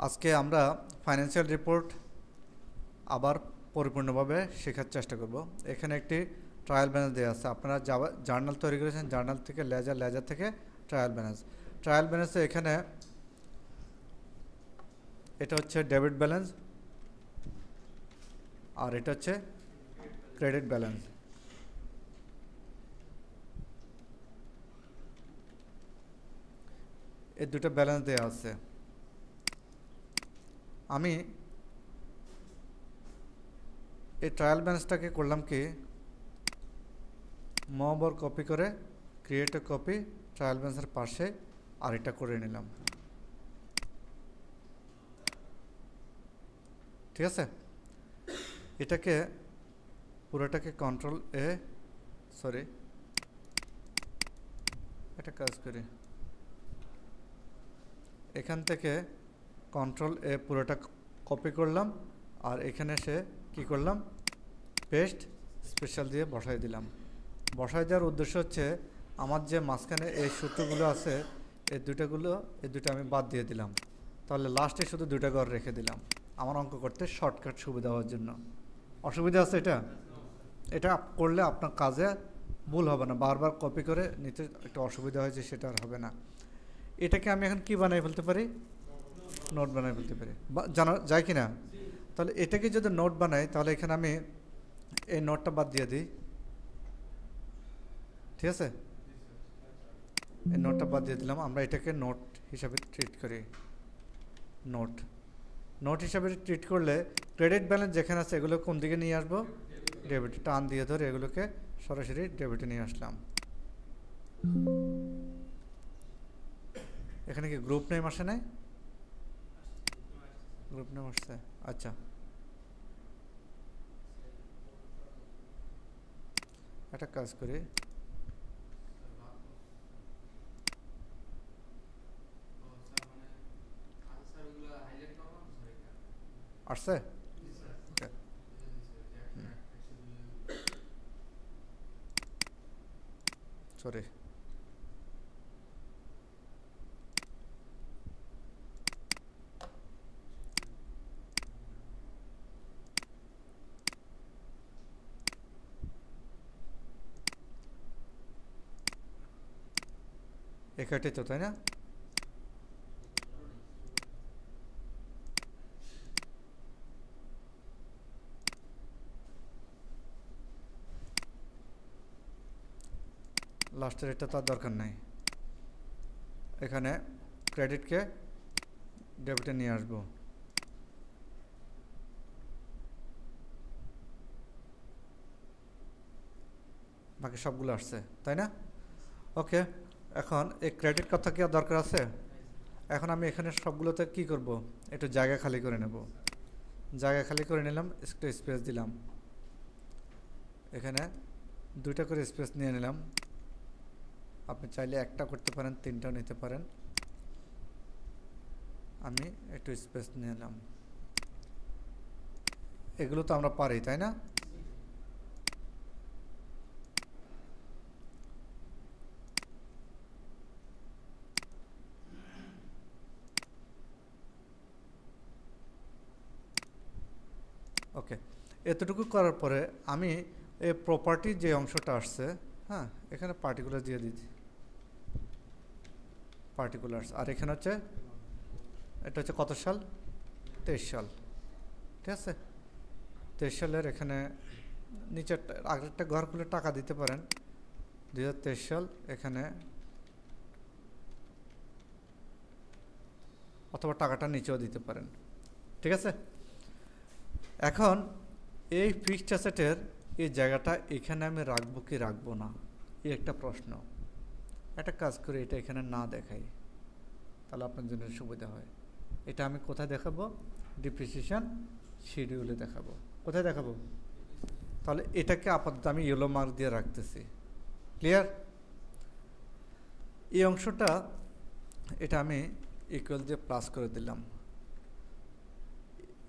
আজকে আমরা financial report আবার পরিপূর্ণভাবে শেখার চেষ্টা করব। এখানে একটি ট্রায়াল ব্যালেন্স দেওয়া আছে। আপনারা জার্নাল তৈরি করেছেন, জার্নাল থেকে লেজার থেকে ট্রায়াল ব্যালেন্সে এখানে এটা হচ্ছে ডেবিট ব্যালেন্স আর এটা হচ্ছে ক্রেডিট ব্যালেন্স। এই দুটো ব্যালেন্স দেওয়া আছে। আমি এই ট্রায়াল ব্যালেন্সটাকে করলাম কি, মবর কপি করে ক্রিয়েট এ কপি ট্রায়াল ব্যালেন্সের পাশে আর এটা করে নিলাম। ঠিক আছে, এটাকে পুরোটাকে এটা কাজ করি, এখান থেকে কন্ট্রোল এ পুরোটা কপি করলাম আর এখানে এসে কি করলাম, পেস্ট স্পেশাল দিয়ে বসাই দিলাম। বসাই দেওয়ার উদ্দেশ্য হচ্ছে আমার যে মাঝখানে এই সূত্রগুলো আছে এই দুটো আমি বাদ দিয়ে দিলাম, তাহলে লাস্টে শুধু দুইটা ঘর রেখে দিলাম আমার অঙ্ক করতে শর্টকাট সুবিধা হওয়ার জন্য। অসুবিধা আছে এটা করলে আপনার কাজে ভুল হবে না, বারবার কপি করে নিতে একটা অসুবিধা হয়েছে সেটা আর হবে না। এটাকে আমি এখন কি বানিয়ে ফেলতে পারি, নোট বানিয়ে ফেলতে পারি, জানা যায় কি না? তাহলে এটাকে যদি নোট বানাই তাহলে এখানে আমি এই নোটটা বাদ দিয়ে দিই। ঠিক আছে, এই নোটটা বাদ দিয়ে দিলাম। আমরা এটাকে নোট হিসাবে ট্রিট করি। নোট হিসাবে ট্রিট করলে ক্রেডিট ব্যালেন্স যেখানে আছে এগুলো কোন দিকে নিয়ে আসবো, ডেবিট। টান দিয়ে ধরে এগুলোকে সরাসরি ডেবিটে নিয়ে আসলাম। এখানে কি গ্রুপ নেম আসে নাই? গ্রুপ নেম আসছে, আচ্ছা। একটা কাজ করি, আসছে সরি, একাটাই তো, তাই না? লাস্টের এটা তো আর দরকার নাই। এখানে ক্রেডিটকে ডেবিটে নিয়ে আসবো। বাকি সবগুলো আসছে, তাই না? ওকে, এখন এই ক্রেডিট কথা কি আর দরকার আছে? এখন আমি এখানে সবগুলোতে কি করব, একটু জায়গা খালি করে নেব। জায়গা খালি করে নিলাম, একটু স্পেস দিলাম। এখানে দুইটা করে স্পেস নিয়ে নিলাম। আপনি চাইলে একটা করতে পারেন, তিনটাও নিতে পারেন। আমি একটু স্পেস নিয়ে নিলাম। এগুলো তো আমরা পারি, তাই না? ওকে, এতটুকু করার পরে আমি এই প্রপার্টির যে অংশটা আসছে, হ্যাঁ, এখানে পার্টিকুলার দিয়ে দিচ্ছি, পার্টিকুলার্স। আর এখানে হচ্ছে এটা হচ্ছে কত সাল, 23 সাল। ঠিক আছে, 23 সালের এখানে নিচে আগেরটা ঘর খুলে টাকা দিতে পারেন, 2023 সাল এখানে, অথবা টাকাটা নিচেও দিতে পারেন। ঠিক আছে, এখন এই ফিক্সড অ্যাসেটের এই জায়গাটা এখানে আমি রাখবো কি রাখবো না, এই একটা প্রশ্ন। একটা কাজ করে এটা এখানে না দেখাই, তাহলে আপনার জন্য সুবিধা হয়। এটা আমি কোথায় দেখাবো, ডিপ্রিসিয়েশন শিডিউলে দেখাবো। কোথায় দেখাবো? তাহলে এটাকে আপাতত আমি ইয়েলো মার্ক দিয়ে রাখতেছি। ক্লিয়ার? এই অংশটা এটা আমি ইকুয়াল দিয়ে প্লাস করে দিলাম।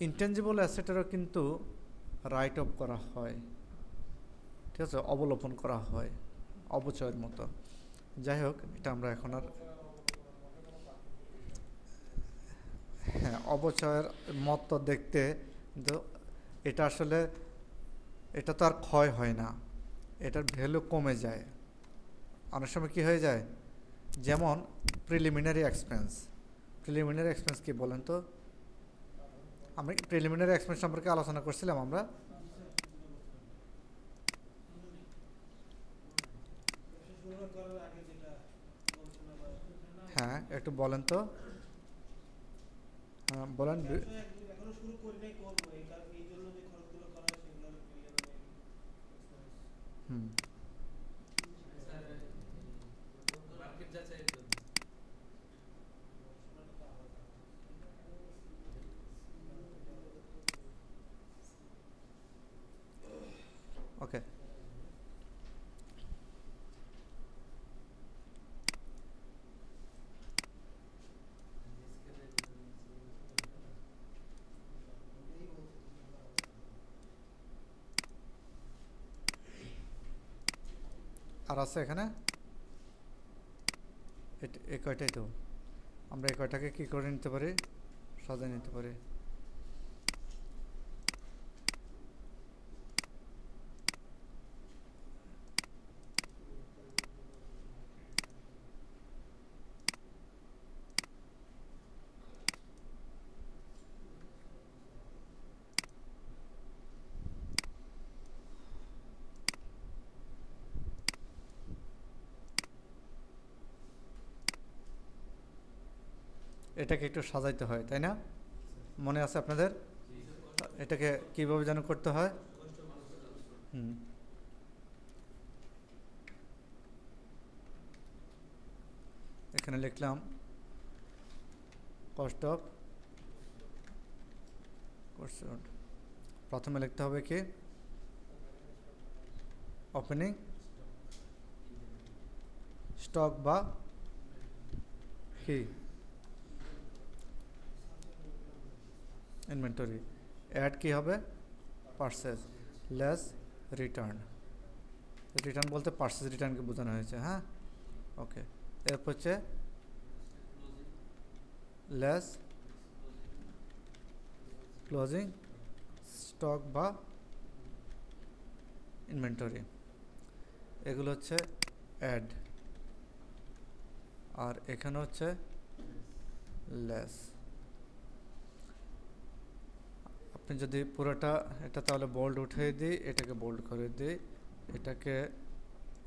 ইনটেনজিবল অ্যাসেটেরও কিন্তু রাইট অফ করা হয়, ঠিক আছে, অবলোপন করা হয় অবচয়ের মতো। যাই হোক, এটা আমরা এখন আর, হ্যাঁ, অবচয়ের মতো দেখতে, কিন্তু এটা আসলে এটা তো আর ক্ষয় হয় না, এটার ভ্যালু কমে যায়। অনেক সময় কী হয়ে যায়, যেমন প্রিলিমিনারি এক্সপেন্স। প্রিলিমিনারি এক্সপেন্স কি বলেন তো? আমরা প্রিলিমিনারি এক্সপেন্স সম্পর্কে আলোচনা করছিলাম আমরা। হ্যাঁ, একটু বলেন তো। হ্যাঁ বলেন। হুম, ওকে। আর আছে এখানে এই কয়টাই তো, আমরা এই কয়টাকে কী করে নিতে পারি, সাজিয়ে নিতে পারি। এটাকে একটু সাজাইতে হয়, তাই না? মনে আছে আপনাদের? এটাকে কীভাবে যেন করতে হয়? হুম, এখানে লিখলাম কস্ট অফ কোর্স। প্রথমে লিখতে হবে কি, ওপেনিং স্টক বা কি ইনভেন্টরি। অ্যাড কি হবে, পারচেজ লেস রিটার্ন। রিটার্ন বলতে পারচেজ রিটার্নকে বোঝানো হয়েছে। হ্যাঁ, ওকে। এরপর হচ্ছে লেস ক্লোজিং স্টক বা ইনভেন্টরি, এগুলো হচ্ছে অ্যাড। আর এখানে হচ্ছে লেস। আপনি যদি পুরোটা এটা তাহলে বোল্ড উঠিয়ে দিই, এটাকে বোল্ড করে দিই, এটাকে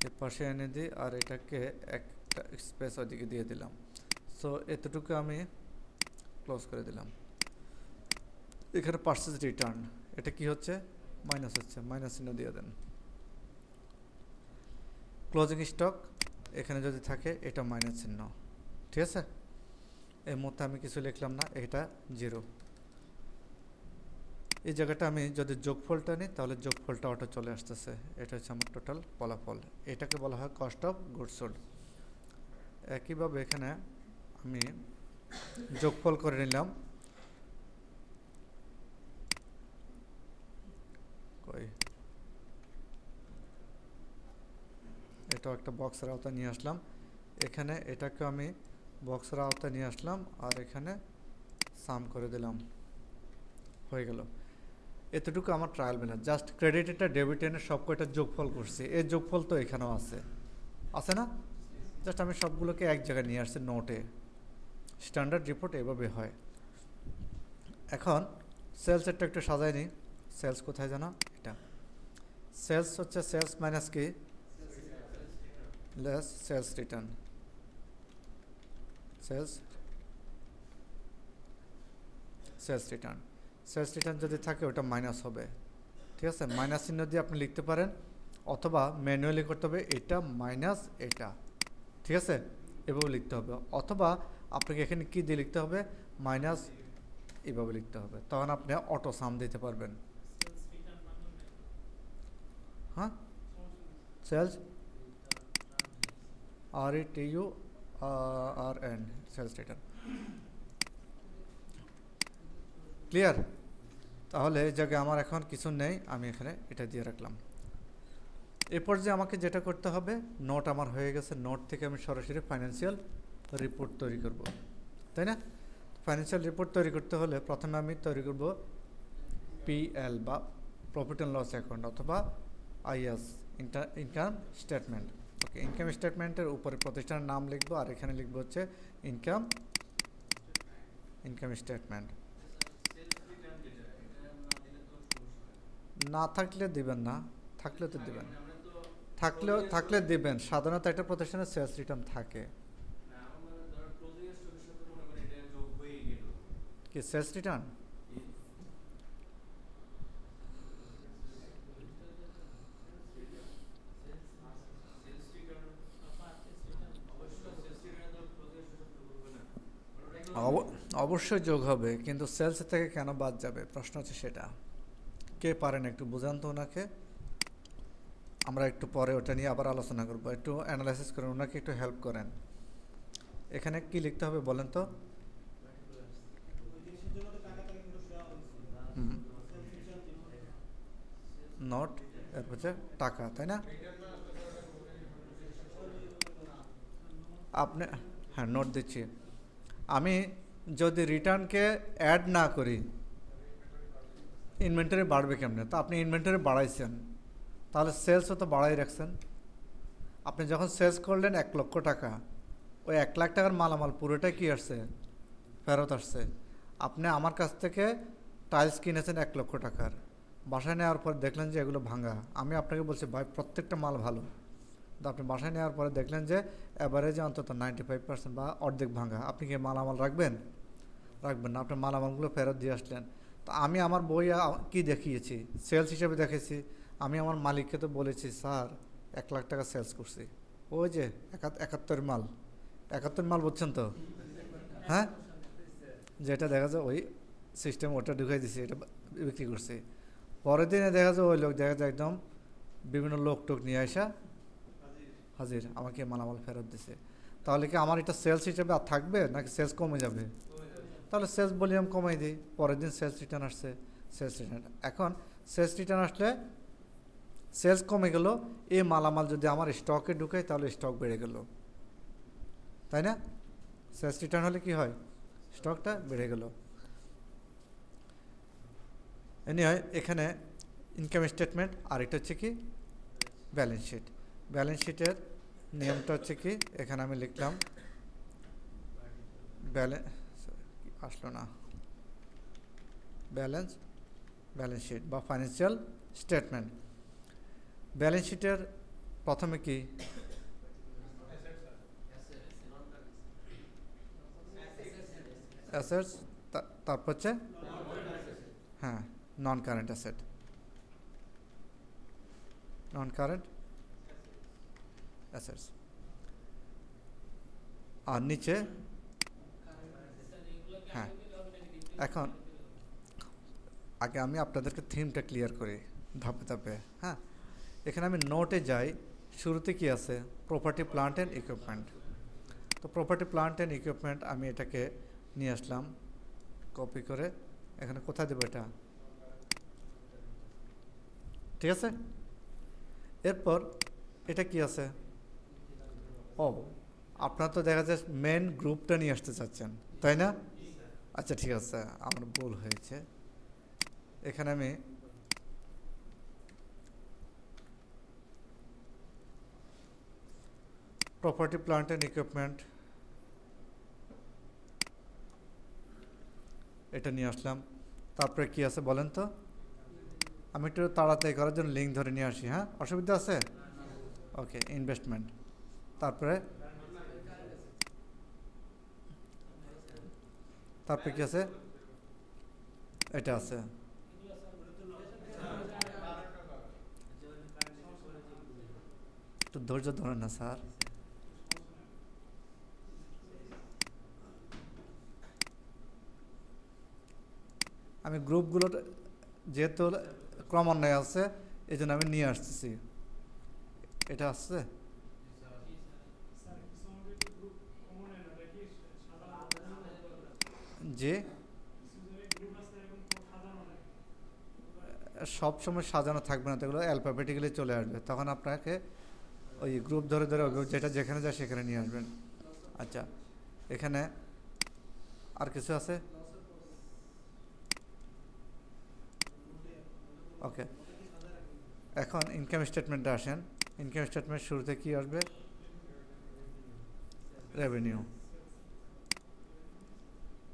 এর পাশে এনে দিই, আর এটাকে একটা স্পেস ওইদিকে দিয়ে দিলাম। সো এতটুকু আমি ক্লোজ করে দিলাম। এখানে পারচেজ রিটার্ন, এটা কি হচ্ছে, মাইনাস হচ্ছে, মাইনাস চিহ্ন দিয়ে দেন। ক্লোজিং স্টক এখানে যদি থাকে এটা মাইনাস চিহ্ন, ঠিক আছে? এর মধ্যে আমি কিছু লিখলাম না, এটা 0। এই জায়গাটা আমি যদি যোগফলটা নিই তাহলে যোগফলটা অটো চলে আসতেছে। এটা হচ্ছে আমার টোটাল ফলাফল, এটাকে বলা হয় কস্ট অফ গুডস সোল্ড। একইভাবে এখানে আমি যোগফল করে নিলাম, এটাও একটা বক্সের আওতায় নিয়ে আসলাম। এখানে এটাকে আমি বক্সের আওতায় নিয়ে আসলাম, আর এখানে সাম করে দিলাম, হয়ে গেল। এতটুকু আমার ট্রায়াল ব্যালেন্স। জাস্ট ক্রেডিট এটা ডেবিট এনে সব কয়টা যোগফল করছি, এই যোগফল তো এখানেও আছে, আছে না? জাস্ট আমি সবগুলোকে এক জায়গায় নিয়ে আসছি নোটে। স্ট্যান্ডার্ড রিপোর্ট এভাবে হয়। এখন সেলসেরটা একটু সাজাই নিই। সেলস কোথায় জানো? এটা সেলস হচ্ছে সেলস মাইনাস কি, less sales return. Sales return, sales return যদি থাকে ওটা মাইনাস হবে, ঠিক আছে? মাইনাস চিহ্ন দিয়ে আপনি লিখতে পারেন, অথবা ম্যানুয়ালি করতে হবে, এটা মাইনাস এটা, ঠিক আছে? এভাবে লিখতে হবে, অথবা আপনাকে এখানে কী দিয়ে লিখতে হবে, মাইনাস, এভাবে লিখতে হবে, তখন আপনি অটো সাম দিতে পারবেন। হ্যাঁ, sales RETURN, sales return. Clear? তাহলে এই জায়গায় আমার এখন কিছু নেই, আমি এখানে এটা দিয়ে রাখলাম। এরপর যে আমাকে যেটা করতে হবে, নোট আমার হয়ে গেছে, নোট থেকে আমি সরাসরি ফাইন্যান্সিয়াল রিপোর্ট তৈরি করব, তাই না? ফাইন্যান্সিয়াল রিপোর্ট তৈরি করতে হলে প্রথমে আমি তৈরি করব পিএল বা প্রফিট অ্যান্ড লস অ্যাকাউন্ট অথবা is income statement. Okay, income স্টেটমেন্টের উপরে প্রতিষ্ঠানের নাম লিখবো আর এখানে লিখবো হচ্ছে ইনকাম স্টেটমেন্ট। না থাকলে দিবেন না, থাকলে তো দিবেন, থাকলে দিবেন। সাধারণত একটা প্রতিষ্ঠানের সেলস রিটার্ন থাকে। কি সেলস রিটার্ন? অবশ্যই যোগ হবে, কিন্তু সেলস থেকে কেন বাদ যাবে প্রশ্ন হচ্ছে সেটা। কে পারেন একটু বোঝান তো ওনাকে, আমরা একটু পরে ওটা নিয়ে আবার আলোচনা করবো। একটু অ্যানালাইসিস করেন, ওনাকে একটু হেল্প করেন। এখানে কি লিখতে হবে বলেন তো? নট, এরপর হচ্ছে টাকা, তাই না? আপনি, হ্যাঁ নোট দিচ্ছি। আমি যদি রিটার্নকে অ্যাড না করি ইনভেন্টরি বাড়বে কেমনে? তো আপনি ইনভেন্টরি বাড়াইছেন, তাহলে সেলসও তো বাড়াই রাখছেন। আপনি যখন সেলস করলেন 1,00,000 টাকা, ওই 1,00,000 টাকার মালামাল পুরোটাই কি আসছে? ফেরত আসছে। আপনি আমার কাছ থেকে টাইলস কিনেছেন 1,00,000 টাকার, বাসায় নেওয়ার পর দেখলেন যে এগুলো ভাঙা। আমি আপনাকে বলছি ভাই প্রত্যেকটা মাল ভালো, তো আপনি বাসায় নেওয়ার পরে দেখলেন যে অ্যাভারেজে অন্তত 95% বা অর্ধেক ভাঙা। আপনি কি মালামাল রাখবেন? রাখবেন না, আপনার মালামালগুলো ফেরত দিয়ে আসলেন। তো আমি আমার বই কি দেখিয়েছি? সেলস হিসেবে দেখেছি। আমি আমার মালিককে তো বলেছি স্যার 1,00,000 টাকা সেলস করছি। ওই যে 71 মাল, 71 মাল বুঝছেন তো? হ্যাঁ, যেটা দেখা যায় ওই সিস্টেম ওটা ঢুকাই দিছি, এটা বিক্রি করছি। পরের দিনে দেখা যায় ওই লোক দেখা যায় একদম বিভিন্ন লোক টোক নিয়ে আসা হাজির, আমাকে মালামাল ফেরত দিছে। তাহলে কি আমার এটা সেলস হিসেবে আর থাকবে নাকি সেলস কমে যাবে? তাহলে সেলস ভলিউম কমাই দিই। পরের দিন সেলস রিটার্ন আসছে, সেলস রিটার্ন। এখন সেলস রিটার্ন আসলে সেলস কমে গেল, এই মালামাল যদি আমার স্টকে ঢুকাই তাহলে স্টক বেড়ে গেল, তাই না? সেলস রিটার্ন হলে কি হয়? স্টকটা বেড়ে গেল। এনিওয়ে, এখানে ইনকাম স্টেটমেন্ট আর এটা হচ্ছে কি ব্যালেন্স শিট। ব্যালেন্স শিটের নিয়মটা হচ্ছে কি, এখানে আমি লিখলাম আসলো না, ব্যালেন্স শিট বা ফাইন্যান্সিয়াল স্টেটমেন্ট। ব্যালেন্স শিটের প্রথমে কি অ্যাসেটস, তারপর হচ্ছে হ্যাঁ non current asset, non current assets. আর নিচে হ্যাঁ, এখন আগে আমি আপনাদেরকে থিমটা ক্লিয়ার করি ধাপে ধাপে। হ্যাঁ, এখানে আমি নোটে যাই, শুরুতে কি আছে? Property plant and equipment. তো প্রপার্টি প্লান্ট অ্যান্ড ইকুইপমেন্ট আমি এটাকে নিয়ে আসলাম কপি করে। এখানে কোথায় দেবো এটা? ঠিক আছে। এরপর এটা কি আছে? ও, আপনার তো দেখা যায় মেন গ্রুপটা নিয়ে আসতে চাচ্ছেন, তাই না? আচ্ছা ঠিক আছে, আমার ভুল হয়েছে। এখানে আমি প্রপার্টি প্লান্ট অ্যান্ড ইকুইপমেন্ট এটা নিয়ে আসলাম। তারপরে কি আছে বলেন তো? আমি একটু তাড়াতাড়ি করার জন্য লিঙ্ক ধরে নিয়ে আসি। হ্যাঁ, অসুবিধা আছে? ওকে, ইনভেস্টমেন্ট। তারপরে কি আছে? এটা আছে। একটু ধৈর্য ধরেন না স্যার। আমি গ্রুপগুলো যেহেতু ক্রমান্বয়ে আছে এই জন্য আমি নিয়ে আসতেছি। এটা আসছে? যে সব সময় সাজানো থাকবে না, তো এগুলো অ্যালফাবেটিক্যালি চলে আসবে, তখন আপনাকে ওই গ্রুপ ধরে ধরে যেটা যেখানে যায় সেখানে নিয়ে আসবেন। আচ্ছা, এখানে আর কিছু আছে? ওকে, এখন ইনকাম স্টেটমেন্টে আসেন। ইনকাম স্টেটমেন্ট শুরুতে কি আসবে? রেভিনিউ।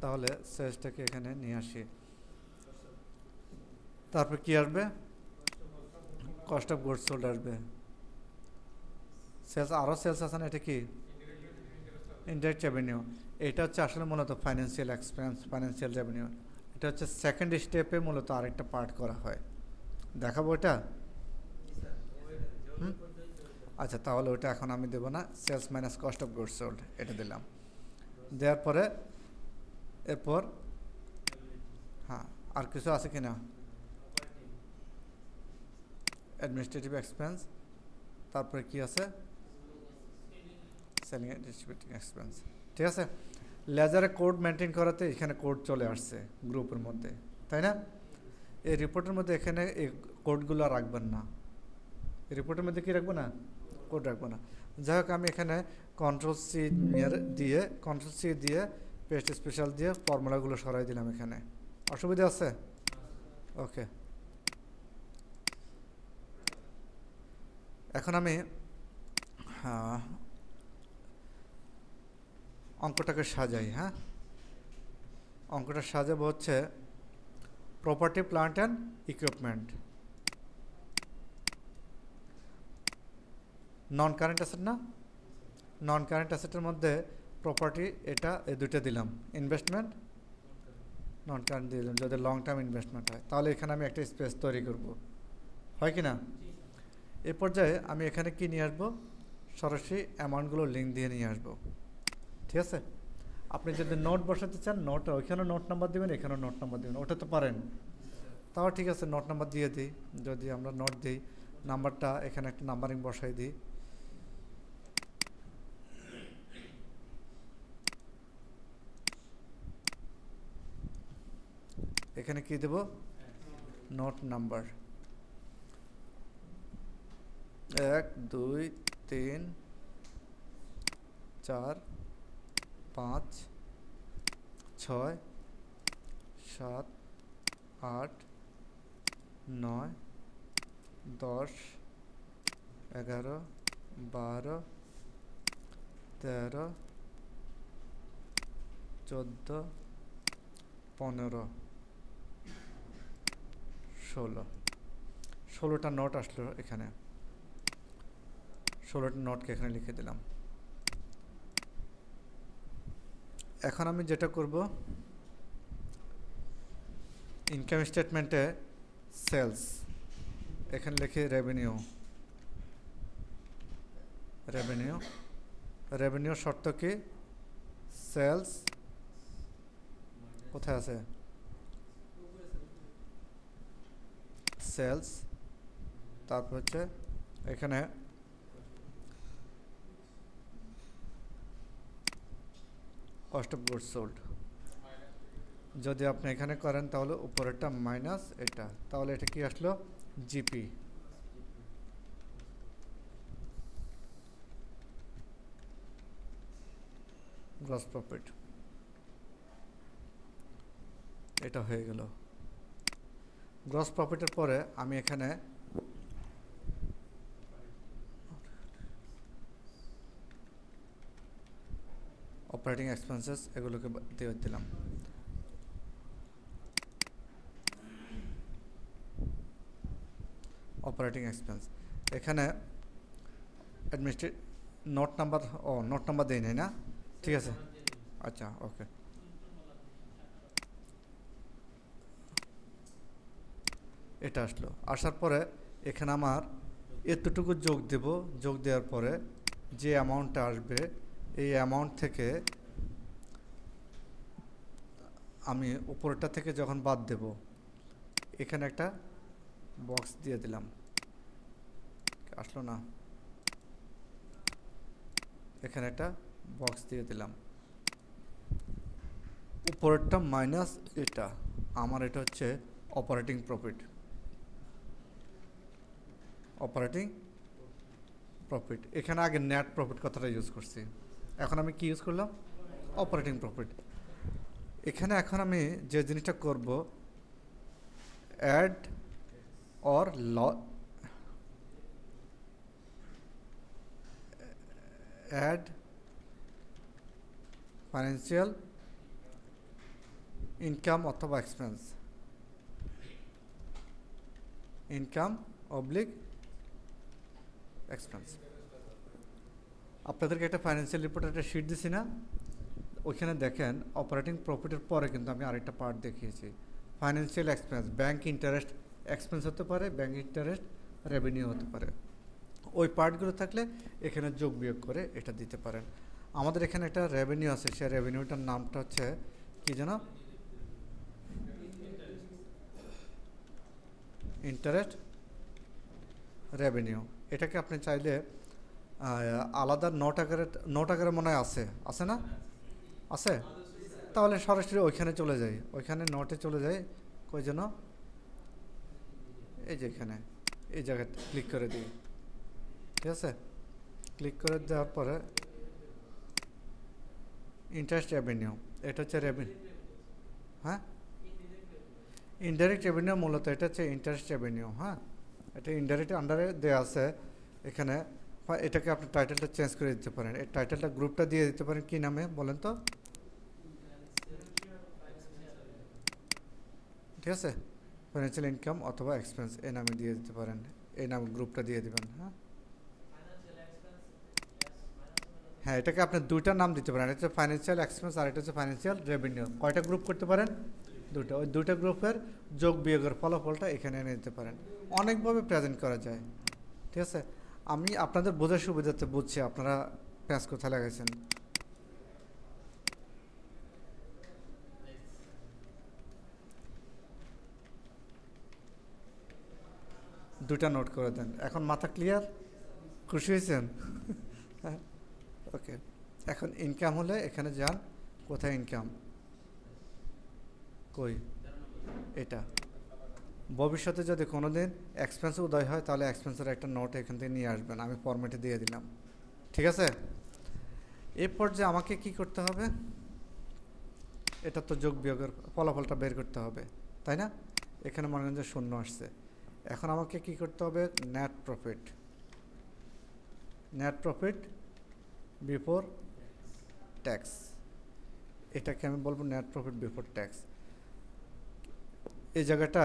তাহলে সেলসটাকে এখানে নিয়ে আসি। তারপর কি আসবে? কস্ট অফ গুডস সোল্ড আসবে। সেলস, আরও সেলস আছে না, এটা কি ইনডাইরেক্ট রেভিনিউ। এটা হচ্ছে আসলে মূলত ফাইন্যান্সিয়াল এক্সপেন্স, ফাইন্যান্সিয়াল রেভিনিউ। এটা হচ্ছে সেকেন্ড স্টেপে মূলত আরেকটা পার্ট করা হয়। দেখাবো এটা? হুম, আচ্ছা, তাহলে ওটা এখন আমি দেবো না। Sales minus cost of goods sold এটা দিলাম। দেওয়ার পরে এরপর হ্যাঁ, আর কিছু আছে কি না? Administrative expense. তারপরে কি আছে? Selling and distributing expense. ঠিক আছে, লেজারে কোড মেনটেন করাতে এখানে কোড চলে আসছে গ্রুপের মধ্যে, তাই না? এই রিপোর্টের মধ্যে এখানে এই কোডগুলো রাখবেন না। এই রিপোর্টের মধ্যে কি রাখবো না? কোড রাখবো না। যাই হোক, আমি এখানে কন্ট্রোল সি দিয়ে পেস্ট স্পেশাল দিয়ে ফর্মুলাগুলো সরাই দিলাম এখানে। অসুবিধা আছে? ওকে, এখন আমি অঙ্কটাকে সাজাই। হ্যাঁ, অঙ্কটা সাজাবো হচ্ছে property, plant and equipment, non current asset না? নন কারেন্ট অ্যাসেটের মধ্যে প্রপার্টি, এটা এই দুটো দিলাম। ইনভেস্টমেন্ট নন কারেন্ট দিয়ে দিলাম, যদি লং টার্ম ইনভেস্টমেন্ট হয়। তাহলে এখানে আমি একটা স্পেস তৈরি করব, হয় কি না? এই পর্যায়ে আমি এখানে কি নিয়ে আসবো? সরাসরি অ্যামাউন্টগুলো লিঙ্ক দিয়ে নিয়ে আসবো। ঠিক আছে, আপনি যদি নোট বসাতে চান, নোট ওইখানেও নোট নাম্বার দেবেন, এখানেও নোট নাম্বার দেবেন, ওটা তো পারেন। তাও ঠিক আছে, নোট নাম্বার দিয়ে দিই। যদি আমরা নোট দিই, নাম্বারটা এখানে একটা নাম্বারিং বসাই দিই। এখানে কি দেব? Note number 1 2 3 4 5 6 7 8 9 10 11 12 13 14 15 16। 16টা নোট আসলো এখানে। 16টা নোটকে এখানে লিখে দিলাম। এখন আমি যেটা করব, ইনকাম স্টেটমেন্টে সেলস এখানে লিখে রেভিনিউ। রেভিনিউ শর্ত কি? সেলস কোথায় আছে? সেলস, তারপর হচ্ছে এখানে কস্ট অফ গুডস সোল্ড। যদি আপনি এখানে করেন তাহলে উপরেরটা মাইনাস এটা, তাহলে এটা কি আসলো? জিপি। Gross profit. এটা হয়ে গেল। গ্রস প্রফিটের পরে আমি এখানে অপারেটিং এক্সপেন্সেস এগুলোকে দিয়ে দিলাম। অপারেটিং এক্সপেন্স এখানে নোট নাম্বার দেই নাই না? ঠিক আছে, আচ্ছা, ওকে। এটা আসলো। আসার পরে এখানে আমার এতটুকু যোগ দেব। যোগ দেওয়ার পরে যে অ্যামাউন্টটা আসবে, এই অ্যামাউন্ট থেকে আমি উপরটা থেকে যখন বাদ দেব, এখানে একটা বক্স দিয়ে দিলাম। আসলো না? এখানে একটা বক্স দিয়ে দিলাম। উপরেরটা মাইনাস এটা, আমার এটা হচ্ছে অপারেটিং প্রফিট। অপারেটিং প্রফিট, এখানে আগে নেট প্রফিট কথাটা ইউজ করছি, এখন আমি কি ইউজ করলাম? Operating profit. এখানে এখন আমি যে জিনিসটা করব, add or add financial income অথবা এক্সপেন্স, ইনকাম অবলিক এক্সপেন্স। আপনাদেরকে একটা ফাইন্যান্সিয়াল রিপোর্টের একটা শিট দিছি না, ওইখানে দেখেন অপারেটিং প্রফিটের পরে কিন্তু আমি আরেকটা পার্ট দেখিয়েছি, financial expense. Bank interest expense হতে পারে, ব্যাংক ইন্টারেস্ট রেভিনিউ হতে পারে। ওই পার্টগুলো থাকলে এখানে যোগ বিয়োগ করে এটা দিতে পারেন। আমাদের এখানে একটা রেভিনিউ আছে, সেই রেভিনিউটার নামটা হচ্ছে কি যেন, ইন্টারেস্ট রেভিনিউ। এটাকে আপনি চাইলে আলাদা নোট আকারে মনে হয় আছে না, আছে? তাহলে সরাসরি ওইখানে চলে যাই, ওইখানে নোটে চলে যাই, কই যেন, এই যে এখানে এই জায়গাটা ক্লিক করে দিই, ঠিক আছে? ক্লিক করে দেওয়ার পরে ইন্টারেস্ট রেভিনিউ, এটা হচ্ছে রেভিনিউ। হ্যাঁ, ইনডাইরেক্ট রেভিনিউ মূলত এটা হচ্ছে ইন্টারেস্ট রেভিনিউ। হ্যাঁ, এটা ইনডাইরেক্ট আন্ডারে দেওয়া আছে এখানে। এটাকে আপনি টাইটেলটা চেঞ্জ করে দিতে পারেন, এই টাইটেলটা গ্রুপটা দিয়ে দিতে পারেন কি নামে বলেন তো, ঠিক আছে? ফাইন্যান্সিয়াল ইনকাম অথবা এক্সপেন্স এই নামে দিয়ে দিতে পারেন, এই নাম গ্রুপটা দিয়ে দিবেন। হ্যাঁ হ্যাঁ, এটাকে আপনি দুইটা নাম দিতে পারেন, এটা হচ্ছে ফাইন্যান্সিয়াল এক্সপেন্স আর এটা হচ্ছে ফাইন্যান্সিয়াল রেভিনিউ। কয়টা গ্রুপ করতে পারেন? দুটো। ওই দুইটা গ্রুপের যোগ বিয়োগের ফলাফলটা এখানে এনে দিতে পারেন। অনেকভাবে প্রেজেন্ট করা যায়, ঠিক আছে? আমি আপনাদের বোঝার সুবিধাতে বুঝছি আপনারা প্যাঁচ কোথায় লাগাইছেন। দুটা নোট করে দেন। এখন মাথা ক্লিয়ার? খুশি হয়েছেন? হ্যাঁ, ওকে। এখন ইনকাম হলে এখানে যান, কোথায় ইনকাম, কই এটা। ভবিষ্যতে যদি কোনো দিন এক্সপেন্স উদয় হয় তাহলে এক্সপেন্সের একটা নোট এখান থেকে নিয়ে আসবেন, আমি ফরম্যাটে দিয়ে দিলাম, ঠিক আছে? এরপর যে আমাকে কি করতে হবে, এটা তো যোগ বিয়োগের ফলাফলটা বের করতে হবে, তাই না? এখানে মনে করেন যে শূন্য আসছে। এখন আমাকে কি করতে হবে, net profit, net profit before tax, এটাকে আমি বলবো নেট প্রফিট বিফোর ট্যাক্স। এই জায়গাটা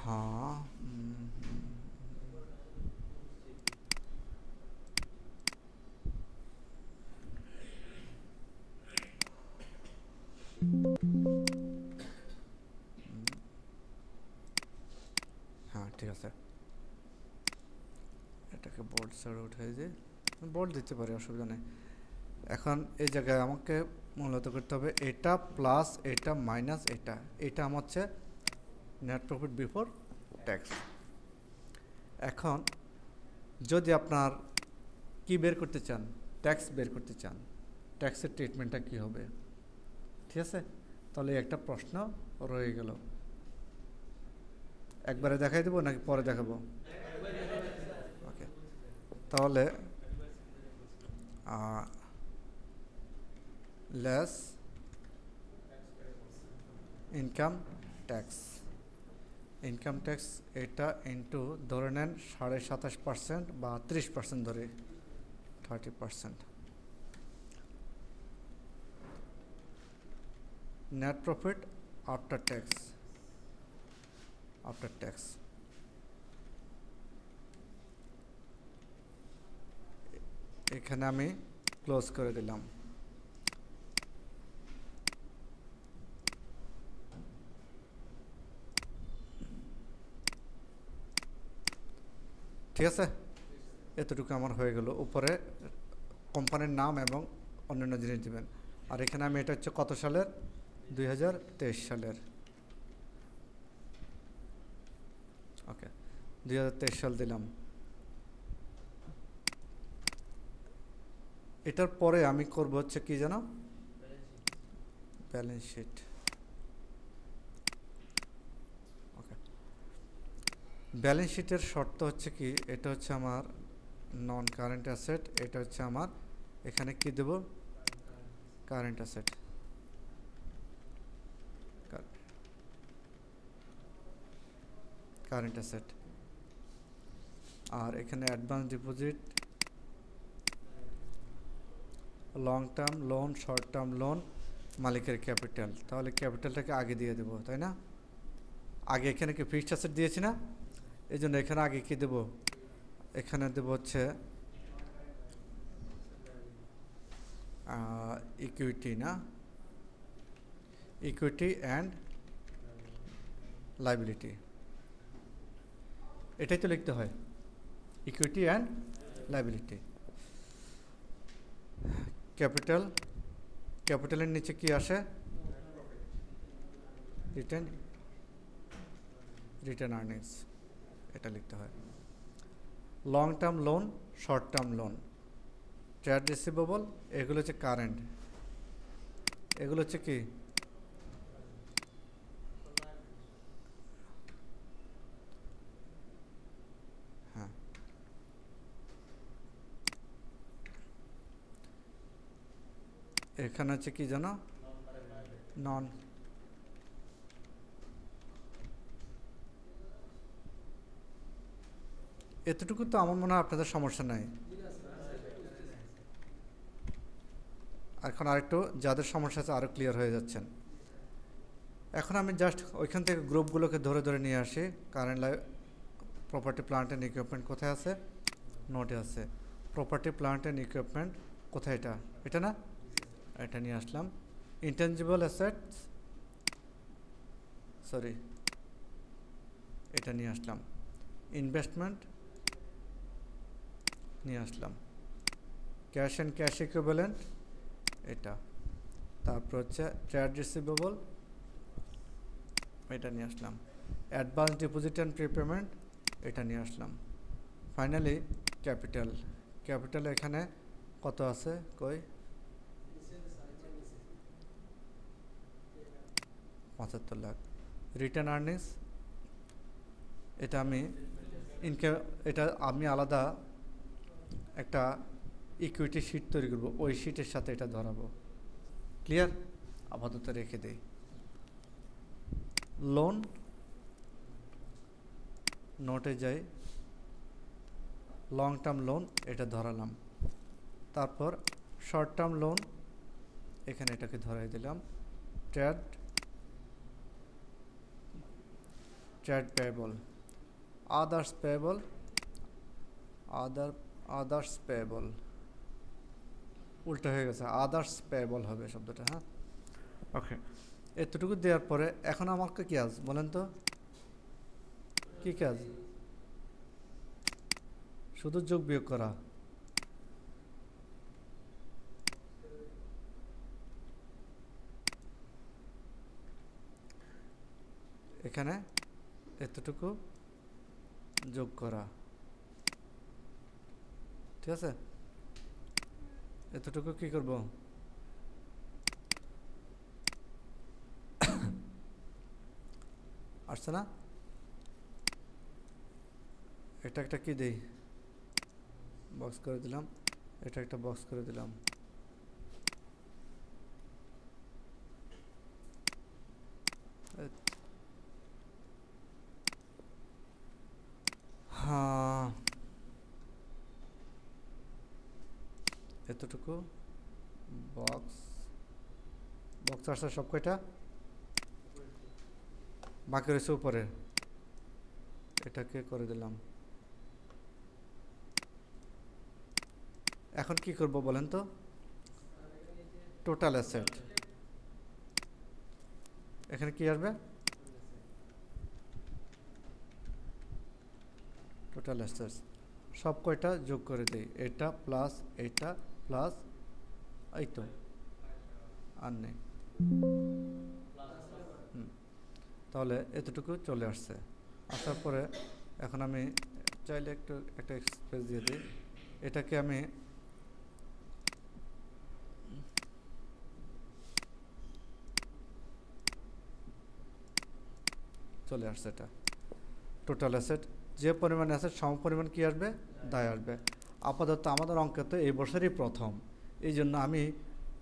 হ্যাঁ, হ্যাঁ ঠিক আছে, এটাকে বোর্ড সাইডে উঠে দিয়ে বোর্ড দিতে পারি, অসুবিধা নেই। এখন এই জায়গায় আমাকে মূলত করতে হবে এটা প্লাস এটা মাইনাস এটা, এটা আমার হচ্ছে নেট প্রফিট বিফোর ট্যাক্স। এখন যদি আপনার কি বের করতে চান, ট্যাক্স বের করতে চান, ট্যাক্সের ট্রিটমেন্টটা কী হবে, ঠিক আছে? তাহলে একটা প্রশ্ন রয়ে গেল, একবারে দেখাই দেবো নাকি পরে দেখাবো? ওকে, তাহলে less income tax, income tax এটা ইন্টু ধরে নেন 27.5% বা 30% ধরে, 30%। Net profit after tax, after tax এখানে আমি ক্লোজ করে দিলাম। ঠিক আছে, এতটুকু আমার হয়ে গেল। উপরে কোম্পানির নাম এবং অন্যান্য জিনিস দেবেন। আর এখানে আমি এটা হচ্ছে কত সালের, 2023 সালের। ওকে, 2023 সাল দিলাম। এটার পরে আমি করব হচ্ছে কি জানো, ব্যালেন্স শিট। ওকে, ব্যালেন্স শিটের শর্ত হচ্ছে কি, এটা হচ্ছে আমার নন কারেন্ট অ্যাসেট, এটা হচ্ছে আমার এখানে কি দেব, কারেন্ট অ্যাসেট। Current asset. আর এখানে advance deposit, long term loan, short term loan, মালিকের ক্যাপিটাল। তাহলে ক্যাপিটালটাকে আগে দিয়ে দেবো, তাই না? আগে এখানে কি ফিক্সড অ্যাসেট দিয়েছি না, এই জন্য এখানে আগে কি দেব, এখানে দেব হচ্ছে ইকুইটি, না ইকুইটি অ্যান্ড লাইবিলিটি, এটাই তো লিখতে হয়, ইকুইটি অ্যান্ড লাইবিলিটি। ক্যাপিটাল, ক্যাপিটালের নিচে কি আসে, রিটার্ন আর্নিংস, এটা লিখতে হয়। Long term loan, short term loan, trade receivable, এগুলো হচ্ছে কারেন্ট, এগুলো হচ্ছে কি হ্যাঁ, এখানে হচ্ছে কি জানো, নন, এতটুকু তো আমার মনে হয় আপনাদের সমস্যা নাই। এখন আরেকটু যাদের সমস্যা আছে আরও ক্লিয়ার হয়ে যাচ্ছেন। এখন আমি জাস্ট ওইখান থেকে গ্রুপগুলোকে ধরে ধরে নিয়ে আসি। Current property plant and equipment কোথায় আছে, নোটে আছে। প্রপার্টি প্লান্ট অ্যান্ড ইকুইপমেন্ট কোথায়, এটা এটা না, এটা নিয়ে আসলাম। ইনটেনজিবল অ্যাসেটস, সরি এটা নিয়ে আসলাম। ইনভেস্টমেন্ট নিয়ে আসলাম। ক্যাশ অ্যান্ড ক্যাশ ইকুইভ্যালেন্ট এটা, তারপর হচ্ছে ট্রেড রিসিভেবল, এটা নিয়ে আসলাম। অ্যাডভান্স ডিপোজিট অ্যান্ড প্রিপেমেন্ট, এটা নিয়ে আসলাম। ফাইনালি ক্যাপিটাল, ক্যাপিটাল এখানে কত আছে, কই 75 লাখ। রিটার্ন আর্নিংস, এটা আমি এটা আমি আলাদা একটা ইকুইটি শিট তৈরি করব, ওই শিটের সাথে এটা ধরাবো। ক্লিয়ার? আপাতত রেখে দেই। লোন, নোটে যাই, লং টার্ম লোন এটা ধরালাম। তারপর শর্ট টার্ম লোন, এখানে এটাকে ধরাই দিলাম। Trade payable, others payable, others payable, উল্টো হয়ে গেছে, আদার্স পেয়েবল হবে শব্দটা। হ্যাঁ, ওকে। এতটুকু দেওয়ার পরে এখন আমাকে কি কাজ বলেন তো, কি কাজ? শুধু যোগ বিয়োগ করা। এখানে এতটুকু যোগ করা, ঠিক আছে? এতটুকু কি করব, আসছে না? এটা একটা কি দেই, বক্স করে দিলাম, এটা একটা বক্স করে দিলাম। হ্যাঁ, এতটুকু বক্স, বক্স আসছে সব কয়টা, বাকি রয়েছে উপরে, এটাকে করে দিলাম। এখন কি করব বলেন তো, টোটাল অ্যাসেট, এখানে কি আসবে, টোটাল অ্যাসেটস সব কয়টা যোগ করে দিই, এটা প্লাস এটা প্লাস, এই তো আর নেই, তাহলে এতটুকু চলে আসছে। আসার পরে এখন আমি চাইলে একটা স্পেস দিয়ে দিই, এটাকে আমি চলে আসছে, এটা টোটাল অ্যাসেট, যে পরিমাণ অ্যাসেট সম পরিমাণ কি আসবে, দায় আসবে। আপাতত আমাদের অঙ্কে তো এই বছরই প্রথম, এই জন্য আমি